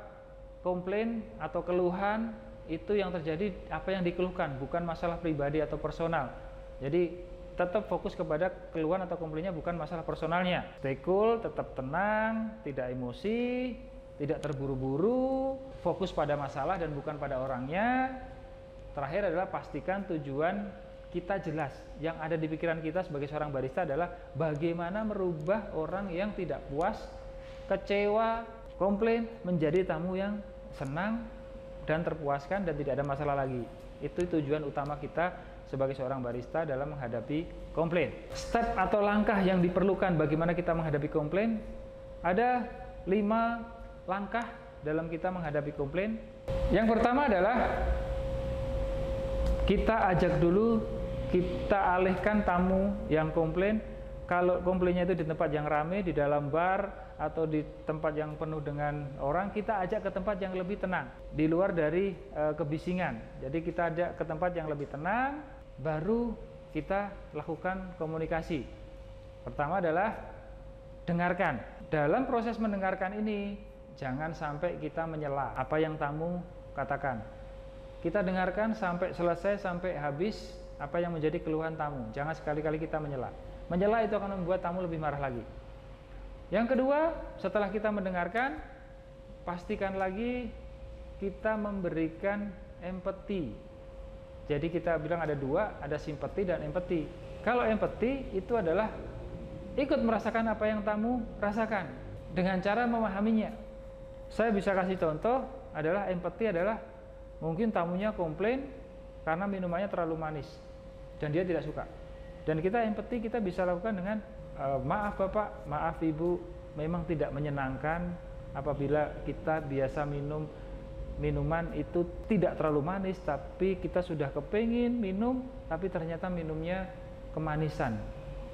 komplain atau keluhan itu yang terjadi apa yang dikeluhkan, bukan masalah pribadi atau personal. Jadi tetap fokus kepada keluhan atau komplainnya, bukan masalah personalnya. Stay cool, tetap tenang, tidak emosi, tidak terburu-buru, fokus pada masalah dan bukan pada orangnya. Terakhir adalah pastikan tujuan kita jelas. Yang ada di pikiran kita sebagai seorang barista adalah bagaimana merubah orang yang tidak puas, kecewa, komplain menjadi tamu yang senang dan terpuaskan dan tidak ada masalah lagi. Itu tujuan utama kita sebagai seorang barista dalam menghadapi komplain. Step atau langkah yang diperlukan bagaimana kita menghadapi komplain, ada 5 langkah dalam kita menghadapi komplain. Yang pertama adalah kita ajak dulu, kita alihkan tamu yang komplain. Kalau komplainnya itu di tempat yang ramai, di dalam bar atau di tempat yang penuh dengan orang, kita ajak ke tempat yang lebih tenang, di luar dari kebisingan. Jadi kita ajak ke tempat yang lebih tenang, baru kita lakukan komunikasi. Pertama adalah dengarkan. Dalam proses mendengarkan ini, jangan sampai kita menyela apa yang tamu katakan. Kita dengarkan sampai selesai, sampai habis apa yang menjadi keluhan tamu. Jangan sekali-kali kita menyela. Menyela itu akan membuat tamu lebih marah lagi. Yang kedua, setelah kita mendengarkan, pastikan lagi kita memberikan empati. Jadi kita bilang ada 2, ada simpati dan empati. Kalau empati itu adalah ikut merasakan apa yang tamu rasakan dengan cara memahaminya. Saya bisa kasih contoh adalah empati adalah mungkin tamunya komplain karena minumannya terlalu manis dan dia tidak suka. Dan kita empati kita bisa lakukan dengan maaf Bapak, maaf Ibu, memang tidak menyenangkan apabila kita biasa minum minuman itu tidak terlalu manis, tapi kita sudah kepingin minum, tapi ternyata minumnya kemanisan,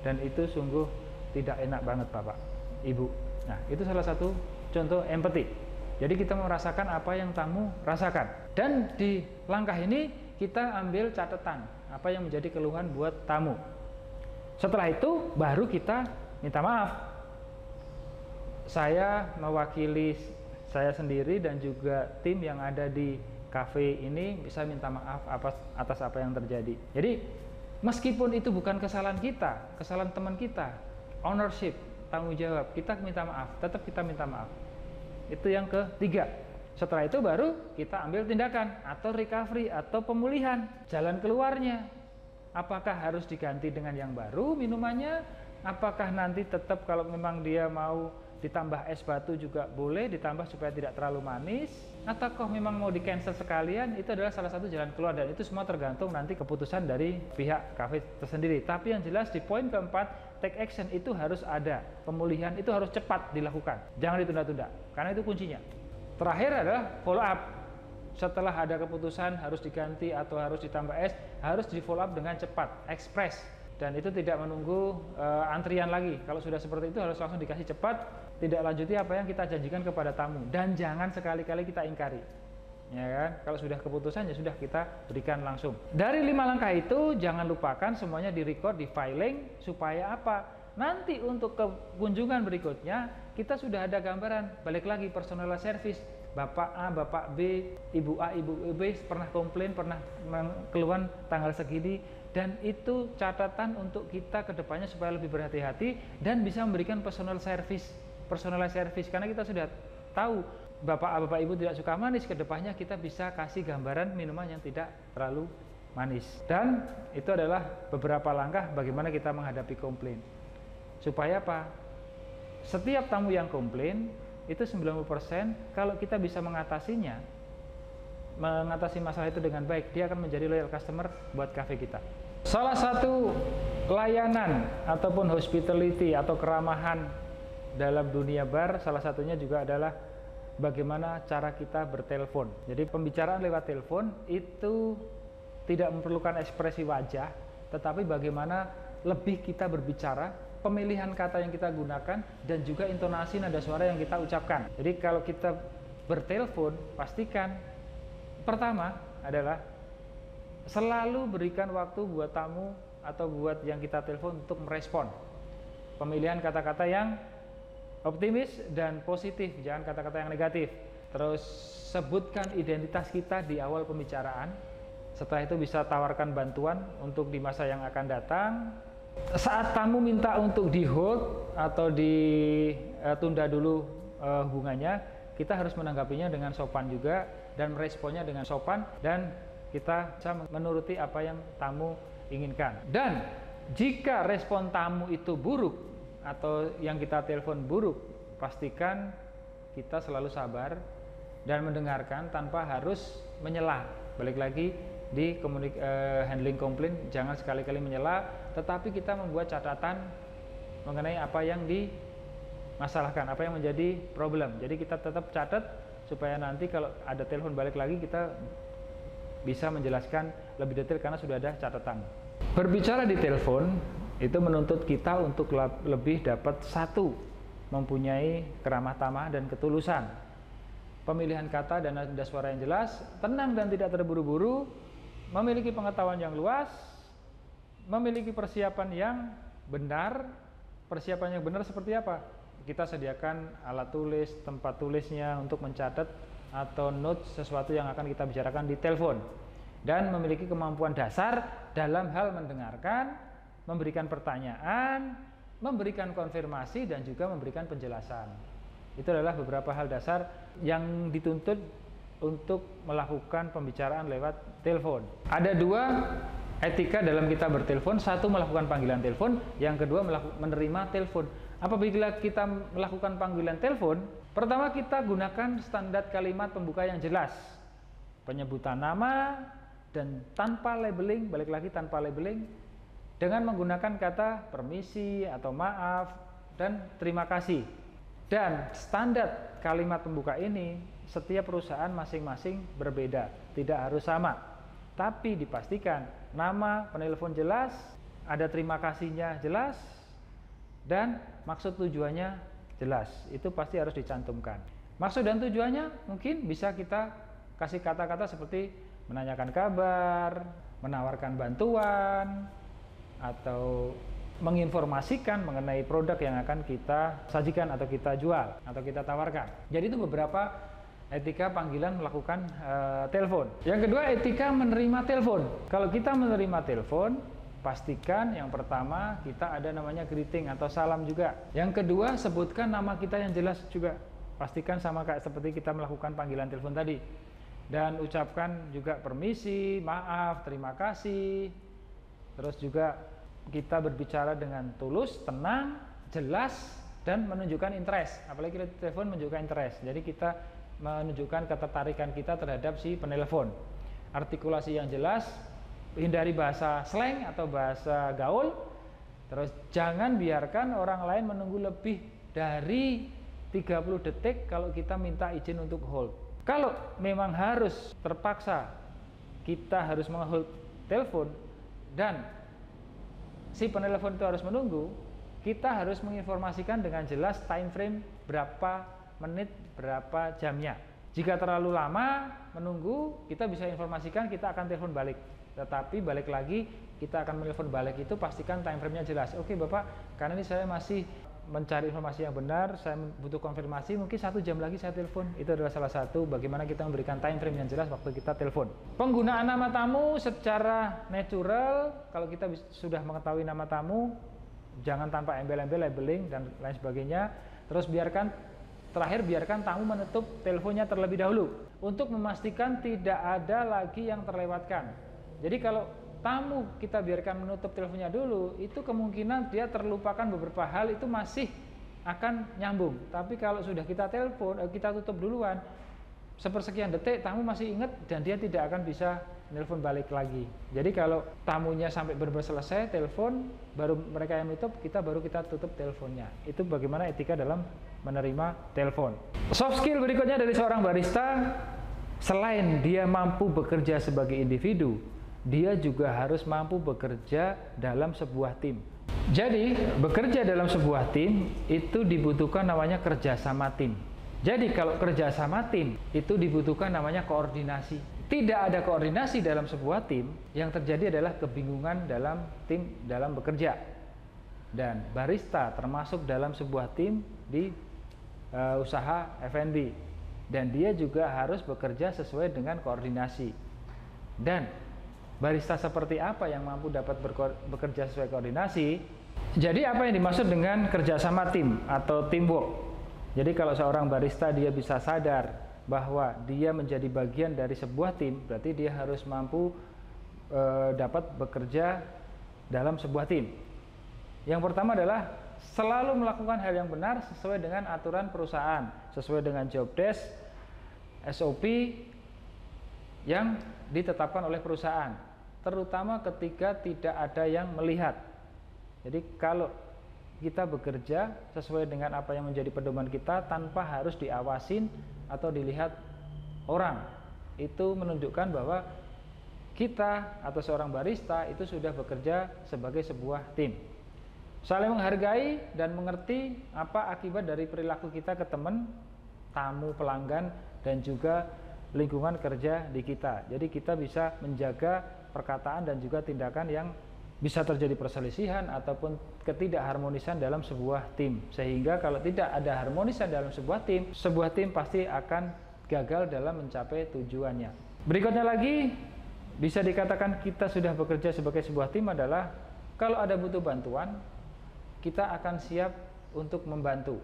dan itu sungguh tidak enak banget Bapak, Ibu. Nah, itu salah satu contoh empati. Jadi kita merasakan apa yang tamu rasakan, dan di langkah ini kita ambil catatan apa yang menjadi keluhan buat tamu. Setelah itu baru kita minta maaf. Saya mewakili saya sendiri dan juga tim yang ada di kafe ini bisa minta maaf atas apa yang terjadi. Jadi meskipun itu bukan kesalahan kita, kesalahan teman kita, ownership, tanggung jawab, kita minta maaf, tetap kita minta maaf. Itu yang ketiga. Setelah itu baru kita ambil tindakan atau recovery atau pemulihan, jalan keluarnya. Apakah harus diganti dengan yang baru minumannya? Apakah nanti tetap kalau memang dia mau ditambah es batu juga boleh, ditambah supaya tidak terlalu manis? Ataukah memang mau di cancel sekalian? Itu adalah salah satu jalan keluar, dan itu semua tergantung nanti keputusan dari pihak kafe tersendiri. Tapi yang jelas di poin keempat, take action itu harus ada, pemulihan itu harus cepat dilakukan, jangan ditunda-tunda, karena itu kuncinya. Terakhir adalah follow up. Setelah ada keputusan harus diganti atau harus ditambah es, harus di follow up dengan cepat, ekspres, dan itu tidak menunggu antrian lagi. Kalau sudah seperti itu harus langsung dikasih cepat, tidak lanjuti apa yang kita janjikan kepada tamu, dan jangan sekali-kali kita ingkari, ya kan? Kalau sudah keputusan ya sudah kita berikan langsung. Dari 5 langkah itu jangan lupakan semuanya di record, di filing, supaya apa? Nanti untuk kunjungan berikutnya kita sudah ada gambaran. Balik lagi personal service, Bapak A, Bapak B, Ibu A, Ibu B pernah komplain, pernah keluhan tanggal segini, dan itu catatan untuk kita ke depannya supaya lebih berhati-hati dan bisa memberikan personal service, karena kita sudah tahu Bapak A, Bapak Ibu tidak suka manis, ke depannya kita bisa kasih gambaran minuman yang tidak terlalu manis. Dan itu adalah beberapa langkah bagaimana kita menghadapi komplain. Supaya apa? Setiap tamu yang komplain itu 90%, kalau kita bisa mengatasi masalah itu dengan baik, dia akan menjadi loyal customer buat cafe kita. Salah satu layanan ataupun hospitality atau keramahan dalam dunia bar, salah satunya juga adalah bagaimana cara kita bertelepon. Jadi pembicaraan lewat telepon itu tidak memerlukan ekspresi wajah, tetapi bagaimana lebih kita berbicara, pemilihan kata yang kita gunakan, dan juga intonasi nada suara yang kita ucapkan. Jadi kalau kita bertelepon, pastikan pertama adalah selalu berikan waktu buat tamu atau buat yang kita telepon untuk merespon. Pemilihan kata-kata yang optimis dan positif, jangan kata-kata yang negatif. Terus sebutkan identitas kita di awal pembicaraan. Setelah itu bisa tawarkan bantuan untuk di masa yang akan datang. Saat tamu minta untuk di hold atau ditunda dulu hubungannya, kita harus menanggapinya dengan sopan juga dan meresponnya dengan sopan, dan kita bisa menuruti apa yang tamu inginkan. Dan jika respon tamu itu buruk atau yang kita telepon buruk, pastikan kita selalu sabar dan mendengarkan tanpa harus menyela. Balik lagi di handling komplain, jangan sekali-kali menyela, tetapi kita membuat catatan mengenai apa yang dimasalahkan, apa yang menjadi problem. Jadi kita tetap catat supaya nanti kalau ada telepon balik lagi kita bisa menjelaskan lebih detail karena sudah ada catatan. Berbicara di telepon itu menuntut kita untuk lebih dapat satu, mempunyai keramah tamah dan ketulusan, pemilihan kata dan nada suara yang jelas, tenang dan tidak terburu-buru, memiliki pengetahuan yang luas, memiliki persiapan yang benar. Persiapan yang benar seperti apa? Kita sediakan alat tulis, tempat tulisnya untuk mencatat atau notes sesuatu yang akan kita bicarakan di telepon, dan memiliki kemampuan dasar dalam hal mendengarkan, memberikan pertanyaan, memberikan konfirmasi, dan juga memberikan penjelasan. Itu adalah beberapa hal dasar yang dituntut untuk melakukan pembicaraan lewat telepon. Ada 2 etika dalam kita bertelepon. Satu, melakukan panggilan telepon. Yang kedua, menerima telepon. Apabila kita melakukan panggilan telepon, pertama kita gunakan standar kalimat pembuka yang jelas, penyebutan nama dan tanpa labeling. Balik lagi, tanpa labeling. dengan menggunakan kata permisi atau maaf dan terima kasih. Dan standar kalimat pembuka ini setiap perusahaan masing-masing berbeda, tidak harus sama. Tapi dipastikan nama penelpon jelas, ada terima kasihnya jelas, dan maksud tujuannya jelas. Itu pasti harus dicantumkan. Maksud dan tujuannya mungkin bisa kita kasih kata-kata seperti menanyakan kabar, menawarkan bantuan, atau menginformasikan mengenai produk yang akan kita sajikan atau kita jual atau kita tawarkan. Jadi itu beberapa etika panggilan melakukan telepon. Yang kedua, etika menerima telepon. Kalau kita menerima telepon, pastikan yang pertama kita ada namanya greeting atau salam juga. Yang kedua, sebutkan nama kita yang jelas juga. Pastikan sama kayak seperti kita melakukan panggilan telepon tadi. Dan ucapkan juga permisi, maaf, terima kasih. Terus juga kita berbicara dengan tulus, tenang, jelas, dan menunjukkan interest. Apalagi kita telepon menunjukkan interest. Jadi kita menunjukkan ketertarikan kita terhadap si penelpon. Artikulasi yang jelas, hindari bahasa slang atau bahasa gaul. Terus jangan biarkan orang lain menunggu lebih dari 30 detik kalau kita minta izin untuk hold. Kalau memang harus terpaksa kita harus meng-hold telepon dan si penelpon itu harus menunggu, kita harus menginformasikan dengan jelas time frame berapa menit, berapa jamnya. Jika terlalu lama menunggu, kita bisa informasikan kita akan telepon balik. Tetapi balik lagi, kita akan menelpon balik itu pastikan time frame-nya jelas. Oke Bapak, karena ini saya masih mencari informasi yang benar, saya butuh konfirmasi, mungkin 1 jam lagi saya telepon. Itu adalah salah satu bagaimana kita memberikan time frame yang jelas waktu kita telepon. Penggunaan nama tamu secara natural, kalau kita sudah mengetahui nama tamu, jangan tanpa embel-embel, labeling dan lain sebagainya. Terus biarkan tamu menutup teleponnya terlebih dahulu untuk memastikan tidak ada lagi yang terlewatkan. Jadi kalau tamu kita biarkan menutup teleponnya dulu, itu kemungkinan dia terlupakan beberapa hal itu masih akan nyambung. Tapi kalau sudah kita telepon, kita tutup duluan, sepersekian detik tamu masih ingat dan dia tidak akan bisa nelpon balik lagi. Jadi kalau tamunya sampai benar-benar selesai telepon, baru mereka yang nutup, kita tutup teleponnya. Itu bagaimana etika dalam menerima telepon. Soft skill berikutnya dari seorang barista, selain dia mampu bekerja sebagai individu, dia juga harus mampu bekerja dalam sebuah tim. Jadi, bekerja dalam sebuah tim itu dibutuhkan namanya kerjasama tim. Jadi, kalau kerjasama tim itu dibutuhkan namanya koordinasi. Tidak ada koordinasi dalam sebuah tim, yang terjadi adalah kebingungan dalam tim dalam bekerja. Dan barista termasuk dalam sebuah tim di usaha F&B. Dan dia juga harus bekerja sesuai dengan koordinasi. Dan barista seperti apa yang mampu dapat bekerja sesuai koordinasi? Jadi apa yang dimaksud dengan kerjasama tim atau teamwork? Jadi kalau seorang barista dia bisa sadar bahwa dia menjadi bagian dari sebuah tim, berarti dia harus mampu dapat bekerja dalam sebuah tim. Yang pertama adalah selalu melakukan hal yang benar sesuai dengan aturan perusahaan, sesuai dengan job desk, SOP yang ditetapkan oleh perusahaan, terutama ketika tidak ada yang melihat. Jadi kalau kita bekerja sesuai dengan apa yang menjadi pedoman kita tanpa harus diawasin atau dilihat orang, itu menunjukkan bahwa kita atau seorang barista itu sudah bekerja sebagai sebuah tim. Saling menghargai dan mengerti apa akibat dari perilaku kita ke teman, tamu, pelanggan, dan juga lingkungan kerja di kita. Jadi kita bisa menjaga perkataan dan juga tindakan yang bisa terjadi perselisihan ataupun ketidakharmonisan dalam sebuah tim. Sehingga kalau tidak ada harmonisan dalam sebuah tim pasti akan gagal dalam mencapai tujuannya. Berikutnya lagi, bisa dikatakan kita sudah bekerja sebagai sebuah tim adalah kalau ada butuh bantuan, kita akan siap untuk membantu.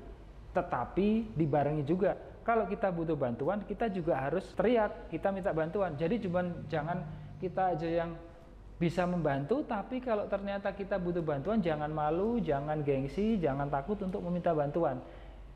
Tetapi dibarengi juga, kalau kita butuh bantuan, kita juga harus teriak, kita minta bantuan. Jadi jangan kita aja yang bisa membantu, tapi kalau ternyata kita butuh bantuan, jangan malu, jangan gengsi, jangan takut untuk meminta bantuan.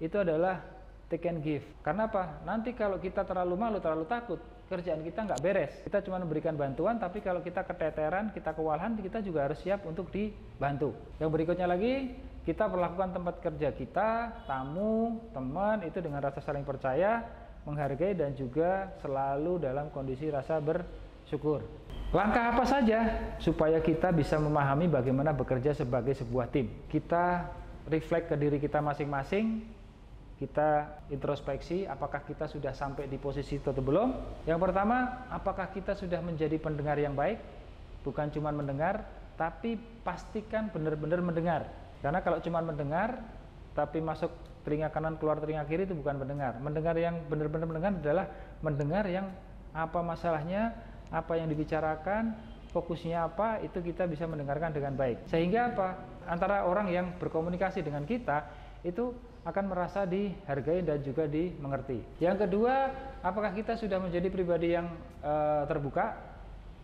Itu adalah take and give. Karena apa? Nanti kalau kita terlalu malu, terlalu takut, kerjaan kita nggak beres. Kita cuma memberikan bantuan, tapi kalau kita keteteran, kita kewalahan, kita juga harus siap untuk dibantu. Yang berikutnya lagi, kita perlakukan tempat kerja kita, tamu, teman, itu dengan rasa saling percaya, menghargai, dan juga selalu dalam kondisi rasa bersyukur. Langkah apa saja supaya kita bisa memahami bagaimana bekerja sebagai sebuah tim? Kita reflect ke diri kita masing-masing, kita introspeksi apakah kita sudah sampai di posisi itu atau belum. Yang pertama, apakah kita sudah menjadi pendengar yang baik? Bukan cuma mendengar, tapi pastikan benar-benar mendengar. Karena kalau cuma mendengar, tapi masuk telinga kanan keluar telinga kiri, itu bukan mendengar. Mendengar yang benar-benar mendengar adalah mendengar yang apa masalahnya, apa yang dibicarakan, fokusnya apa, itu kita bisa mendengarkan dengan baik. Sehingga apa? Antara orang yang berkomunikasi dengan kita itu akan merasa dihargai dan juga dimengerti. Yang kedua, apakah kita sudah menjadi pribadi yang terbuka?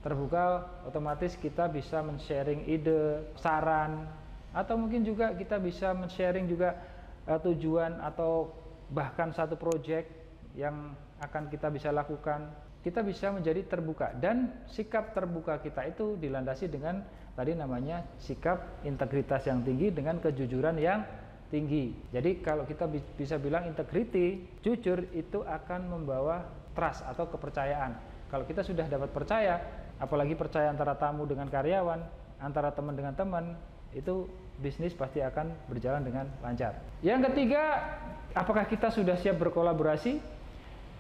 Terbuka, otomatis kita bisa men-sharing ide, saran, atau mungkin juga kita bisa men-sharing juga tujuan atau bahkan satu project yang akan kita bisa lakukan. Kita bisa menjadi terbuka, dan sikap terbuka kita itu dilandasi dengan tadi namanya sikap integritas yang tinggi dengan kejujuran yang tinggi. Jadi kalau kita bisa bilang integrity, jujur, itu akan membawa trust atau kepercayaan. Kalau kita sudah dapat percaya, apalagi percaya antara tamu dengan karyawan, antara teman dengan teman, itu bisnis pasti akan berjalan dengan lancar. Yang ketiga, apakah kita sudah siap berkolaborasi?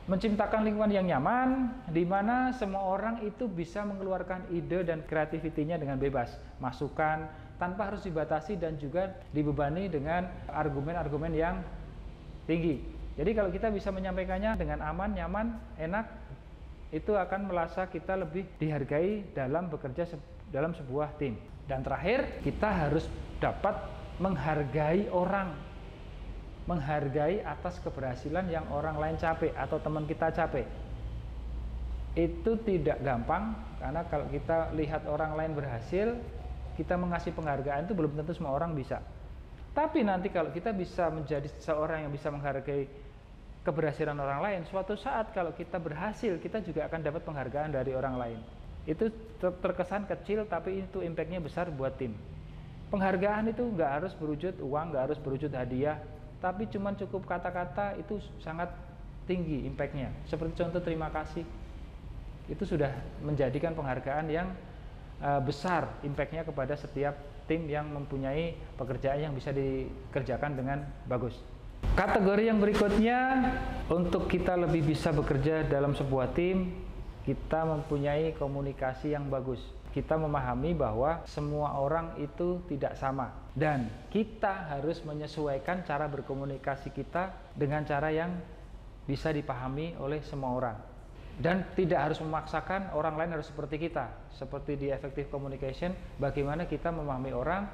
Menciptakan lingkungan yang nyaman, di mana semua orang itu bisa mengeluarkan ide dan kreativitinya dengan bebas, masukan tanpa harus dibatasi dan juga dibebani dengan argumen-argumen yang tinggi. Jadi kalau kita bisa menyampaikannya dengan aman, nyaman, enak, itu akan merasa kita lebih dihargai dalam bekerja dalam sebuah tim. Dan terakhir, kita harus dapat menghargai orang, menghargai atas keberhasilan yang orang lain capai atau teman kita capai. Itu tidak gampang, karena kalau kita lihat orang lain berhasil, kita mengasih penghargaan itu belum tentu semua orang bisa. Tapi nanti kalau kita bisa menjadi seorang yang bisa menghargai keberhasilan orang lain, suatu saat kalau kita berhasil, kita juga akan dapat penghargaan dari orang lain. Itu terkesan kecil, tapi itu impact-nya besar buat tim. Penghargaan itu nggak harus berwujud uang, nggak harus berwujud hadiah, tapi cuma cukup kata-kata itu sangat tinggi impact-nya. Seperti contoh terima kasih, itu sudah menjadikan penghargaan yang besar impact-nya kepada setiap tim yang mempunyai pekerjaan yang bisa dikerjakan dengan bagus. Kategori yang berikutnya, untuk kita lebih bisa bekerja dalam sebuah tim, kita mempunyai komunikasi yang bagus. Kita memahami bahwa semua orang itu tidak sama, dan kita harus menyesuaikan cara berkomunikasi kita dengan cara yang bisa dipahami oleh semua orang, dan tidak harus memaksakan orang lain harus seperti kita. Seperti di effective communication, bagaimana kita memahami orang,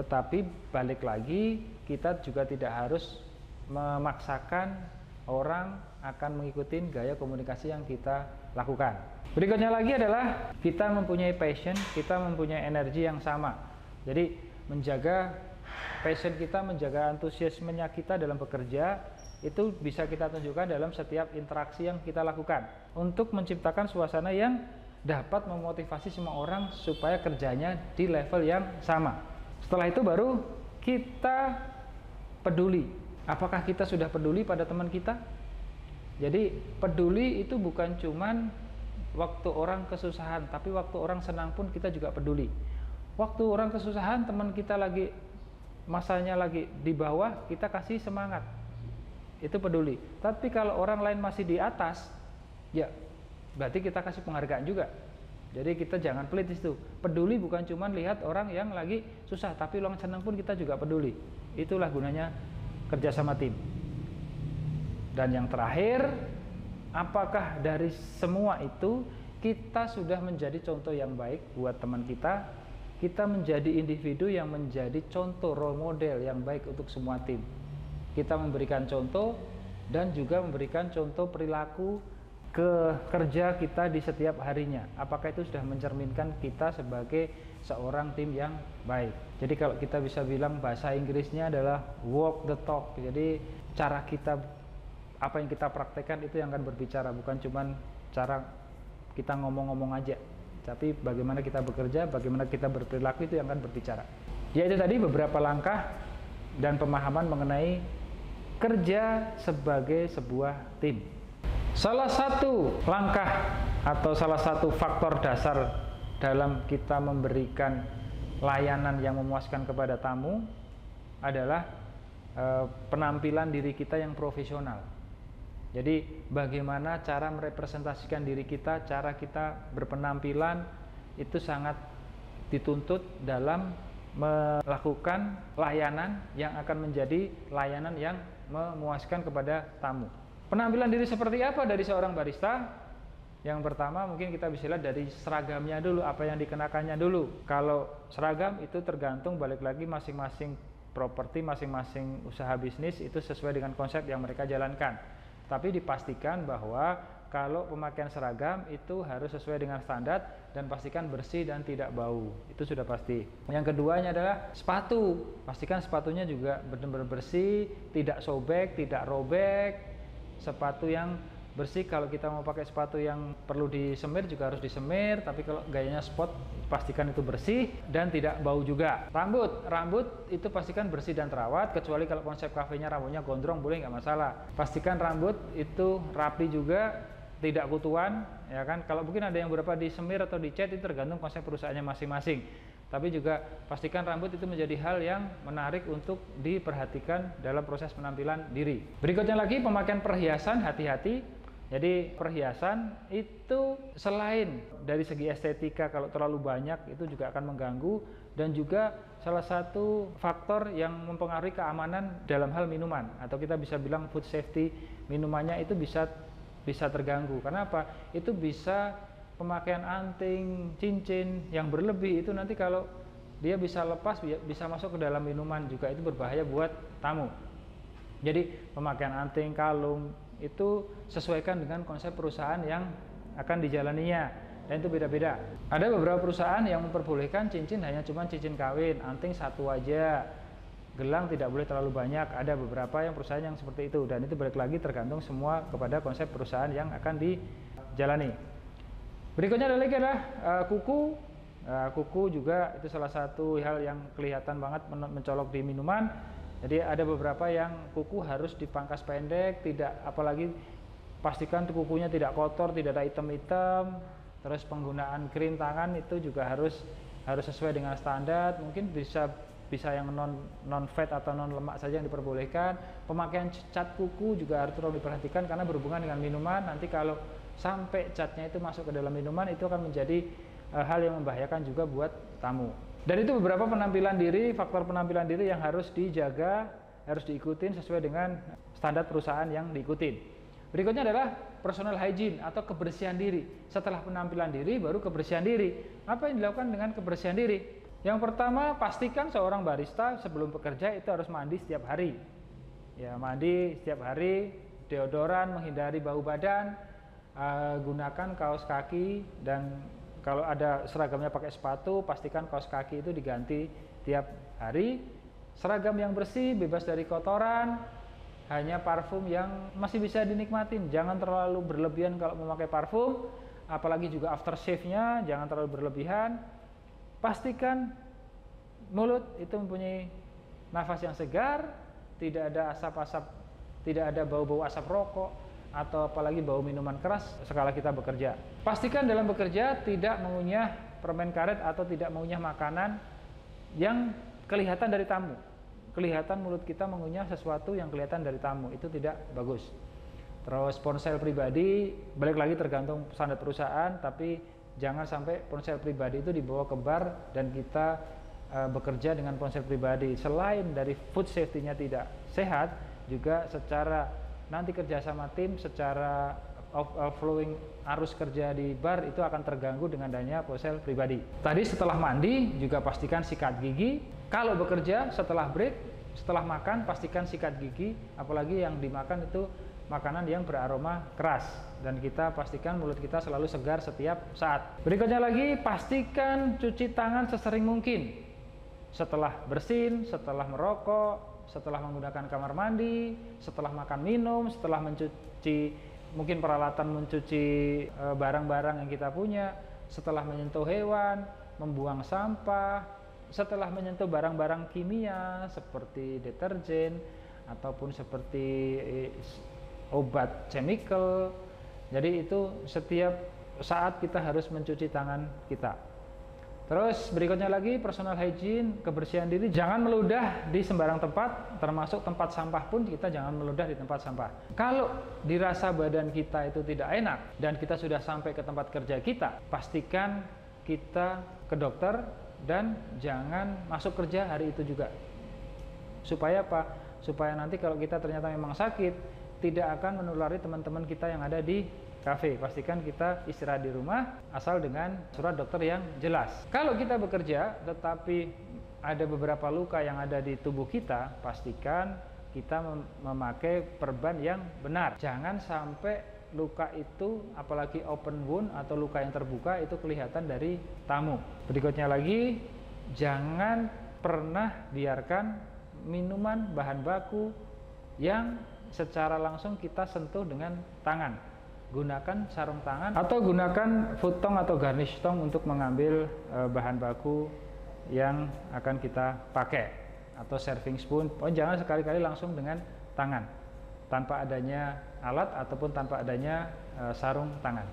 tetapi balik lagi kita juga tidak harus memaksakan orang akan mengikuti gaya komunikasi yang kita lakukan. Berikutnya lagi adalah kita mempunyai passion, kita mempunyai energi yang sama. Jadi menjaga passion kita, menjaga antusiasmenya kita dalam bekerja, itu bisa kita tunjukkan dalam setiap interaksi yang kita lakukan, untuk menciptakan suasana yang dapat memotivasi semua orang supaya kerjanya di level yang sama. Setelah itu baru kita peduli. Apakah kita sudah peduli pada teman kita? Jadi peduli itu bukan cuman waktu orang kesusahan, tapi waktu orang senang pun kita juga peduli. Waktu orang kesusahan, teman kita lagi masanya lagi di bawah, kita kasih semangat, itu peduli. Tapi kalau orang lain masih di atas, ya berarti kita kasih penghargaan juga. Jadi kita jangan pelit di situ. Peduli bukan cuma lihat orang yang lagi susah, tapi orang senang pun kita juga peduli. Itulah gunanya kerja sama tim. Dan yang terakhir, apakah dari semua itu kita sudah menjadi contoh yang baik buat teman kita? Kita menjadi individu yang menjadi contoh, role model yang baik untuk semua tim. Kita memberikan contoh dan juga memberikan contoh perilaku ke kerja kita di setiap harinya. Apakah itu sudah mencerminkan kita sebagai seorang tim yang baik? Jadi kalau kita bisa bilang bahasa Inggrisnya adalah walk the talk. Jadi cara kita, apa yang kita praktekkan itu yang akan berbicara, bukan cuman cara kita ngomong-ngomong aja, tapi bagaimana kita bekerja, bagaimana kita berperilaku itu yang akan berbicara. Yaitu tadi beberapa langkah dan pemahaman mengenai kerja sebagai sebuah tim. Salah satu langkah atau salah satu faktor dasar dalam kita memberikan layanan yang memuaskan kepada tamu adalah penampilan diri kita yang profesional. Jadi bagaimana cara merepresentasikan diri kita, cara kita berpenampilan itu sangat dituntut dalam melakukan layanan yang akan menjadi layanan yang memuaskan kepada tamu. Penampilan diri seperti apa dari seorang barista? Yang pertama mungkin kita bisa lihat dari seragamnya dulu, apa yang dikenakannya dulu. Kalau seragam itu tergantung, balik lagi masing-masing properti, masing-masing usaha bisnis itu sesuai dengan konsep yang mereka jalankan. Tapi dipastikan bahwa kalau pemakaian seragam itu harus sesuai dengan standar dan pastikan bersih dan tidak bau. Itu sudah pasti. Yang keduanya adalah sepatu. Pastikan sepatunya juga benar-benar bersih, tidak sobek, tidak robek. Sepatu yang bersih, kalau kita mau pakai sepatu yang perlu disemir juga harus disemir, tapi kalau gayanya sport pastikan itu bersih dan tidak bau juga. Rambut itu pastikan bersih dan terawat, kecuali kalau konsep kafenya rambutnya gondrong boleh, nggak masalah. Pastikan rambut itu rapi juga, tidak kutuan, ya kan. Kalau mungkin ada yang beberapa disemir atau dicat itu tergantung konsep perusahaannya masing-masing. Tapi juga pastikan rambut itu menjadi hal yang menarik untuk diperhatikan dalam proses penampilan diri. Berikutnya lagi pemakaian perhiasan, hati-hati. Jadi perhiasan itu selain dari segi estetika, kalau terlalu banyak itu juga akan mengganggu, dan juga salah satu faktor yang mempengaruhi keamanan dalam hal minuman, atau kita bisa bilang food safety minumannya itu bisa terganggu. Karena apa? Itu bisa pemakaian anting, cincin yang berlebih itu nanti kalau dia bisa lepas, bisa masuk ke dalam minuman juga, itu berbahaya buat tamu. Jadi pemakaian anting, kalung itu sesuaikan dengan konsep perusahaan yang akan dijalaninya, dan itu beda-beda. Ada beberapa perusahaan yang memperbolehkan cincin hanya cuma cincin kawin, anting satu aja, gelang tidak boleh terlalu banyak. Ada beberapa yang perusahaan yang seperti itu, dan itu balik lagi tergantung semua kepada konsep perusahaan yang akan dijalani. Berikutnya adalah kuku. Kuku juga itu salah satu hal yang kelihatan banget mencolok di minuman. Jadi ada beberapa yang kuku harus dipangkas pendek, tidak, apalagi pastikan kukunya tidak kotor, tidak ada hitam-hitam. Terus penggunaan krim tangan itu juga harus sesuai dengan standar. Mungkin bisa yang non fat atau non lemak saja yang diperbolehkan. Pemakaian cat kuku juga harus terlalu diperhatikan karena berhubungan dengan minuman. Nanti kalau sampai catnya itu masuk ke dalam minuman, itu akan menjadi hal yang membahayakan juga buat tamu. Dan itu beberapa penampilan diri, faktor penampilan diri yang harus dijaga, harus diikutin sesuai dengan standar perusahaan yang diikutin. Berikutnya adalah personal hygiene atau kebersihan diri. Setelah penampilan diri, baru kebersihan diri. Apa yang dilakukan dengan kebersihan diri? Yang pertama, pastikan seorang barista sebelum bekerja itu harus mandi setiap hari. Ya, mandi setiap hari, deodoran, menghindari bau badan, gunakan kaos kaki, dan kalau ada seragamnya pakai sepatu, pastikan kaos kaki itu diganti tiap hari. Seragam yang bersih, bebas dari kotoran, hanya parfum yang masih bisa dinikmatin. Jangan terlalu berlebihan kalau memakai parfum, apalagi juga aftershave-nya jangan terlalu berlebihan. Pastikan mulut itu mempunyai nafas yang segar, tidak ada asap-asap, tidak ada bau-bau asap rokok, atau apalagi bau minuman keras sekala kita bekerja. Pastikan dalam bekerja tidak mengunyah permen karet atau tidak mengunyah makanan yang kelihatan dari tamu. Kelihatan mulut kita mengunyah sesuatu yang kelihatan dari tamu, itu tidak bagus. Terus ponsel pribadi, balik lagi tergantung standar perusahaan, tapi jangan sampai ponsel pribadi itu dibawa ke bar dan kita bekerja dengan ponsel pribadi. Selain dari food safety-nya tidak sehat, juga secara nanti kerja sama tim, secara flowing arus kerja di bar itu akan terganggu dengan adanya ponsel pribadi. Tadi setelah mandi juga pastikan sikat gigi. Kalau bekerja setelah break, setelah makan pastikan sikat gigi, apalagi yang dimakan itu makanan yang beraroma keras, dan kita pastikan mulut kita selalu segar setiap saat. Berikutnya lagi, pastikan cuci tangan sesering mungkin. Setelah bersin, setelah merokok, setelah menggunakan kamar mandi, setelah makan minum, setelah mencuci mungkin peralatan mencuci barang-barang yang kita punya, setelah menyentuh hewan, membuang sampah, setelah menyentuh barang-barang kimia seperti deterjen ataupun seperti obat chemical. Jadi itu setiap saat kita harus mencuci tangan kita. Terus berikutnya lagi personal hygiene, kebersihan diri, jangan meludah di sembarang tempat, termasuk tempat sampah pun kita jangan meludah di tempat sampah. Kalau dirasa badan kita itu tidak enak dan kita sudah sampai ke tempat kerja kita, pastikan kita ke dokter dan jangan masuk kerja hari itu juga. Supaya apa? Supaya nanti kalau kita ternyata memang sakit, tidak akan menulari teman-teman kita yang ada di kafe. Pastikan kita istirahat di rumah asal dengan surat dokter yang jelas. Kalau kita bekerja tetapi ada beberapa luka yang ada di tubuh kita, pastikan kita memakai perban yang benar. Jangan sampai luka itu, apalagi open wound atau luka yang terbuka, itu kelihatan dari tamu. Berikutnya lagi, jangan pernah biarkan minuman bahan baku yang secara langsung kita sentuh dengan tangan. Gunakan sarung tangan atau gunakan food tong atau garnish tong untuk mengambil bahan baku yang akan kita pakai, atau serving spoon. Jangan sekali-kali langsung dengan tangan tanpa adanya alat ataupun tanpa adanya sarung tangan.